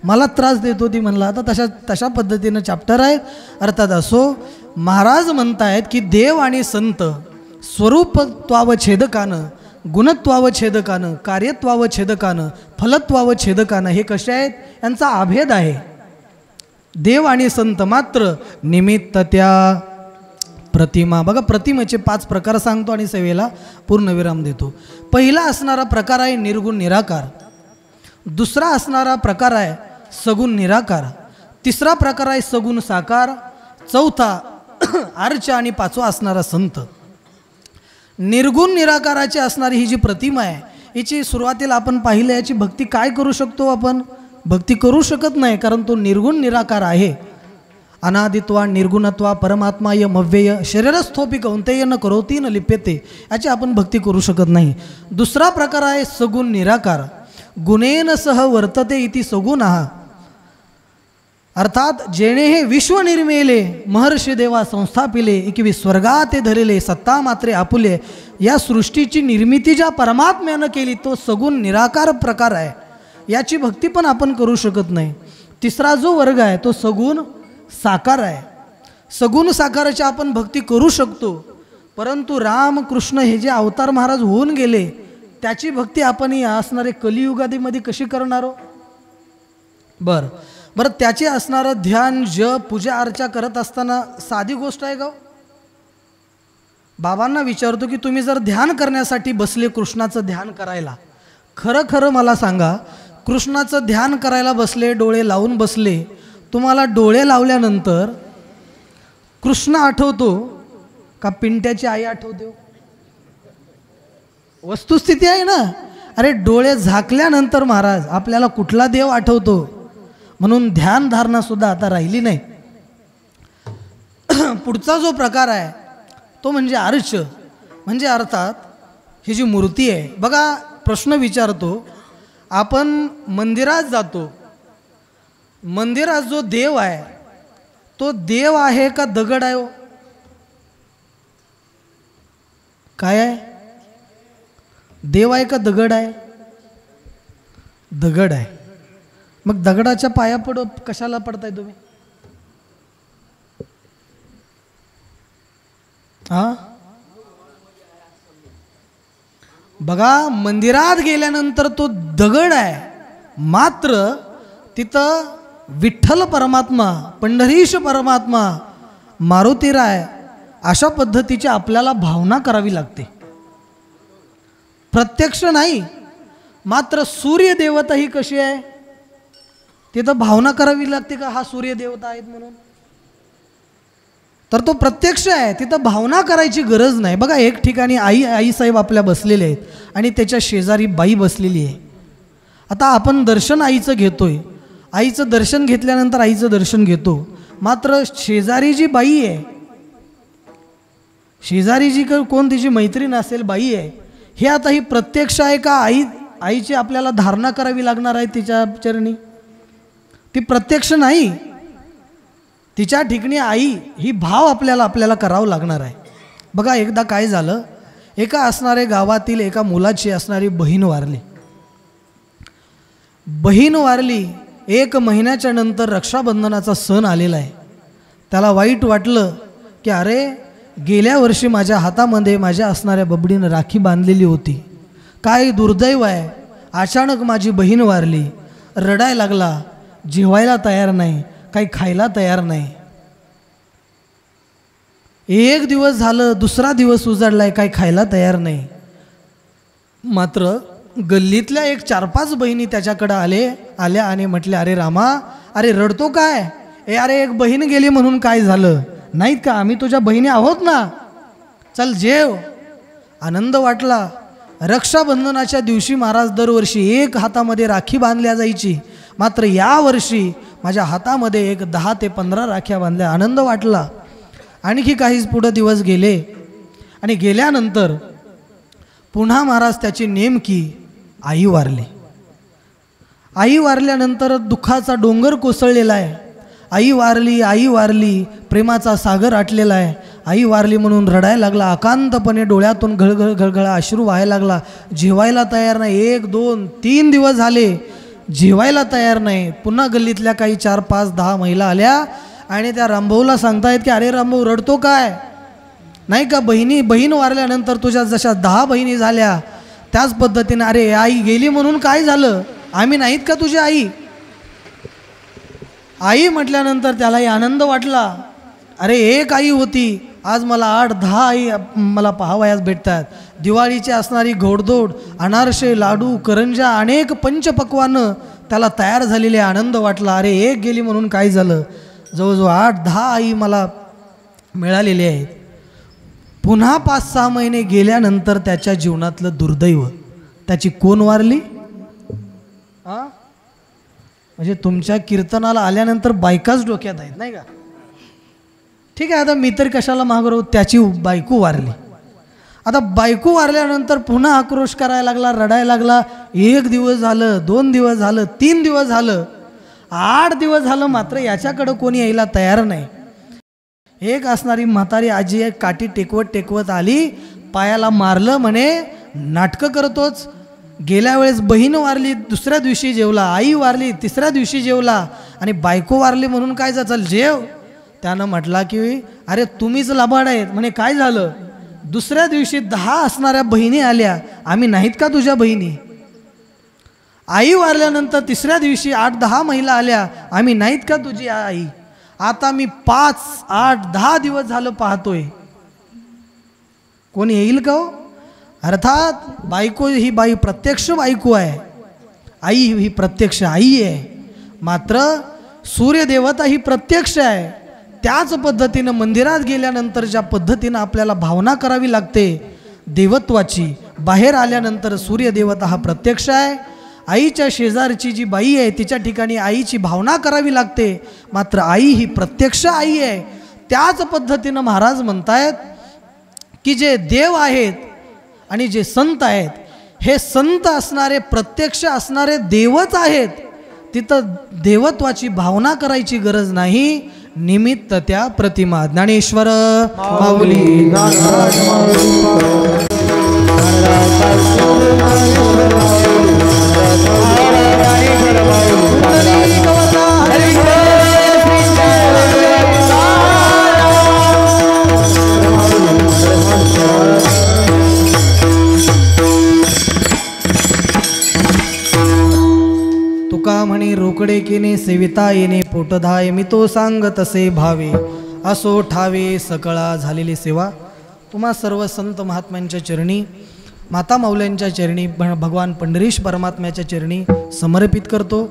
मला त्रास देत होती म्हणला. आता तशा पद्धतीनं चॅप्टर आहेत. अर्थात असो, महाराज म्हणतायत की देव आणि संत स्वरूपत्वावच्छेदकानं, गुणत्वावच्छेदकानं, कार्यत्वावच्छेदकानं, फलत्वावच्छेदकानं हे कसे आहेत? यांचा अभेद आहे. देव आणि संत मात्र निमित्त त्या प्रतिमा. बघा, प्रतिमेचे 5 प्रकार सांगतो आणि सेवेला पूर्णविराम देतो. पहिला असणारा प्रकार आहे निर्गुण निराकार. दुसरा असणारा प्रकार आहे सगुण निराकार. तिसरा प्रकार आहे सगुण साकार. चौथा अर्च आणि 5वा असणारा संत. निर्गुण निराकाराची असणारी ही जी प्रतिमा आहे, हिची सुरुवातीला आपण पाहिलं, याची भक्ती काय करू शकतो आपण? भक्ती करू शकत नाही, कारण तो निर्गुण निराकार आहे. अनादित्वा निर्गुणत्वा परमात्मा य मव्यय शरीरस्थोपी कौंतेय न करोती न लिप्यते, याची आपण भक्ती करू शकत नाही. दुसरा प्रकार आहे सगुण निराकार. गुणेन सह वर्तते इति सगुणः. अर्थात जेणे हे विश्व निर्मिले महर्षी देवा संस्थापिले इकिवी स्वर्गाते धरिले सत्ता मात्रे आपुले. या सृष्टीची निर्मिती ज्या परमात्म्यानं केली तो सगुण निराकार प्रकार आहे. याची भक्ती पण आपण करू शकत नाही. तिसरा जो वर्ग आहे तो सगुण साकार आहे. सगुण साकाराची आपण भक्ती करू शकतो, परंतु राम कृष्ण हे जे अवतार महाराज होऊन गेले त्याची भक्ती आपण या असणारे कलियुगामध्ये कशी करणार हो? बरं, त्याचे असणारं ध्यान जप पूजा अर्चा करत असताना साधी गोष्ट आहे का? बाबांना विचारतो की तुम्ही जर ध्यान करण्यासाठी बसले, कृष्णाचं ध्यान करायला, खरं मला सांगा, कृष्णाचं ध्यान करायला बसले, डोळे लावून बसले, तुम्हाला डोळे लावल्यानंतर कृष्ण आठवतो का पिंट्याची आई आठवते? वस्तुस्थिती आहे ना. अरे डोळे झाकल्यानंतर महाराज आपल्याला कुठला देव आठवतो? म्हणून ध्यान धारणा सुद्धा आता राहिली नाही. पुढचा जो प्रकार आहे तो म्हणजे अर्च. म्हणजे अर्थात ही जी मूर्ती आहे, बघा प्रश्न विचारतो, आपण मंदिरात जातो, मंदिरात जो देव आहे तो देव आहे का दगड आहे? काय आहे? देव आहे का दगड आहे? दगड आहे. मग दगडाच्या पाया कशाला पडताय तुम्ही? हा, बघा मंदिरात गेल्यानंतर तो दगड आहे, मात्र तिथं विठ्ठल परमात्मा, पंढरीश परमात्मा, मारुतीराय अशा पद्धतीची आपल्याला भावना करावी लागते. प्रत्यक्ष नाही, मात्र सूर्य देवता ही कशी आहे? तिथं भावना करावी लागते का हा सूर्य देवता आहेत म्हणून? तर तो प्रत्यक्ष आहे, तिथं भावना करायची गरज नाही. बघा एक ठिकाणी आई साहेब आपल्या बसलेले आहेत आणि त्याच्या शेजारी बाई बसलेली आहे. आता आपण दर्शन आईचं घेतोय, आईचं दर्शन घेतल्यानंतर आईचं दर्शन घेतो, मात्र शेजारी जी बाई आहे शेजारी जी कोण तिची मैत्रीण असेल, बाई आहे, हे आता ही प्रत्यक्ष आहे का आईची आपल्याला धारणा करावी लागणार आहे तिच्या चरणी? ती प्रत्यक्ष नाही, तिच्या ठिकाणी आई ही भाव आपल्याला करावं लागणार आहे. बघा, एकदा काय झालं, एका असणाऱ्या गावातील एका मुलाची असणारी बहीण वारली. बहीण वारली, 1 महिन्याच्या नंतर रक्षाबंधनाचा सण आलेला आहे. त्याला वाईट वाटलं की अरे, गेल्या वर्षी माझ्या हातामध्ये माझ्या असणाऱ्या बबडीनं राखी बांधलेली होती, काय दुर्दैव आहे, अचानक माझी बहीण वारली. रडायला लागला, जेवायला तयार नाही, काही खायला तयार नाही. 1 दिवस झालं, दुसरा दिवस उजाडलाय, काही खायला तयार नाही. मात्र गल्लीतल्या 4-5 बहिणी त्याच्याकडं आल्या आणि म्हटल्या, अरे रामा, अरे रडतो काय, अरे एक बहीण गेली म्हणून काय झालं, नाहीत का, आम्ही तुझ्या बहिणी आहोत ना, चल जेव. आनंद वाटला. रक्षाबंधनाच्या दिवशी महाराज दरवर्षी 1 हातामध्ये राखी बांधल्या जायची, मात्र यावर्षी माझ्या हातामध्ये 10 ते 15 राख्या बांधल्या. आनंद वाटला. आणखी काहीच पुढं दिवस गेले आणि गेल्यानंतर पुन्हा महाराज त्याची नेमकी आई वारली. आई वारल्यानंतर दुःखाचा डोंगर कोसळलेला आहे. आई वारली, प्रेमाचा सागर आटलेला आहे. आई वारली म्हणून रडायला लागला, अकांतपणे डोळ्यातून घळघळ अश्रू व्हायला लागला. जेवायला तयार नाही, 1, 2, 3 दिवस झाले, जेवायला तयार नाही. पुन्हा गल्लीतल्या काही 4, 5, 10 महिला आल्या आणि त्या रामभाऊला सांगतायत की अरे रामभाऊ, रडतो काय, नाही का, बहीण वारल्यानंतर तुझ्या जशा 10 बहिणी झाल्या त्याच पद्धतीने अरे आई गेली म्हणून काय झालं, आम्ही नाहीत का तुझी आई? आई म्हटल्यानंतर त्यालाही आनंद वाटला. अरे 1 आई होती, आज मला 8-10 आई मला पाहावयास भेटतात. दिवाळीची असणारी घोडदौड, अनारसे, लाडू, करंजा, अनेक पंचपक्वानं त्याला तयार झालेले. आनंद वाटला. अरे 1 गेली म्हणून काय झालं, जवळजवळ 8-10 आई मला मिळालेले आहेत. पुन्हा 5-6 महिने गेल्यानंतर त्याच्या जीवनातलं दुर्दैव, त्याची कोण वारली? म्हणजे तुमच्या कीर्तनाला आल्यानंतर बायकाच डोक्यात आहेत, नाही का? ठीक आहे, आता मी तर कशाला मागरो, त्याची बायको वारली. आता बायको वारल्यानंतर पुन्हा आक्रोश करायला लागला, रडायला लागला. 1 दिवस झालं, 2 दिवस झालं, 3 दिवस झालं, 8 दिवस झालं, मात्र याच्याकडं कोणी यायला तयार नाही. एक असणारी म्हातारी आजी एक काठी टेकवत आली, पायाला मारलं, म्हणे नाटकं करतोच. गेल्या वेळेस बहीण वारली, दुसऱ्या दिवशी जेवला, आई वारली, तिसऱ्या दिवशी जेवला, आणि बायको वारली म्हणून काय चल जेव. त्यानं म्हटला की अरे तुम्हीच लबाड आहेत. म्हणे काय झालं, दुसऱ्या दिवशी 10 असणाऱ्या बहिणी आल्या, आम्ही नाहीत का तुझ्या बहिणी? आई वारल्यानंतर तिसऱ्या दिवशी 8-10 महिला आल्या, आम्ही नाहीत का तुझी आई? आता मी 5, 8, 10 दिवस झालं पाहतोय, कोणी येईल का हो? अर्थात बायको ही बाई प्रत्यक्ष बायको आहे, आई ही प्रत्यक्ष आई आहे. मात्र सूर्यदेवता ही प्रत्यक्ष आहे. त्याच पद्धतीनं मंदिरात गेल्यानंतर ज्या पद्धतीनं आपल्याला भावना करावी लागते देवत्वाची, बाहेर आल्यानंतर सूर्यदेवता हा प्रत्यक्ष आहे. आईच्या शेजारची जी बाई आहे तिच्या ठिकाणी आईची भावना करावी लागते, मात्र आई ही प्रत्यक्ष आई आहे. त्याच पद्धतीनं महाराज म्हणतायत की जे देव आहेत आणि जे संत आहेत, हे संत असणारे, प्रत्यक्ष असणारे देवच आहेत. तिथं देवत्वाची भावना करायची गरज नाही, निमित्त त्या प्रतिमा. ज्ञानेश्वर माऊली तुका म्हणे रोकडे केने सेविता येणे पोटधाय, मी तो सांग तसे भावे, असो ठावे सकळा झालेली सेवा. तुम्हा सर्व संत महात्म्यांच्या चरणी, माता माऊल्यांच्या चरणी, भगवान पंढरीश परमात्म्याच्या चरणी समर्पित करतो.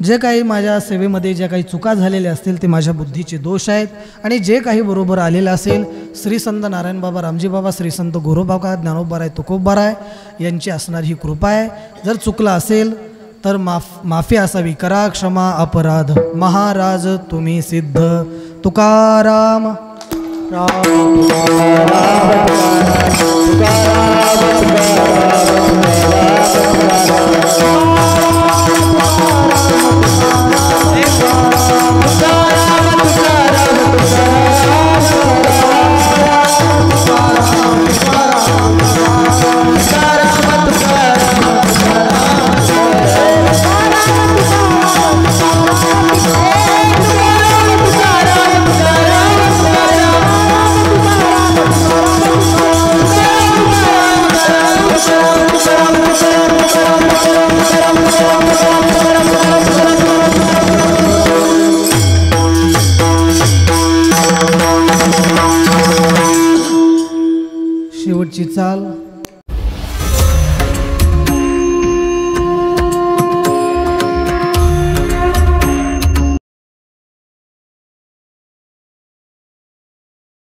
जे काही माझ्या सेवेमध्ये ज्या काही चुका झालेल्या असतील ते माझ्या बुद्धीचे दोष आहेत, आणि जे काही बरोबर आलेलं असेल, श्री संत नारायण बाबा, रामजी बाबा, श्री संत गोरोबाका, ज्ञानोबाराय, तुकोबाराय यांची असणारी ही कृपा आहे. जर चुकला असेल तर माफी असावी. करा क्षमा अपराध, महाराज तुम्ही सिद्ध. तुकाराम. शेवटची चाल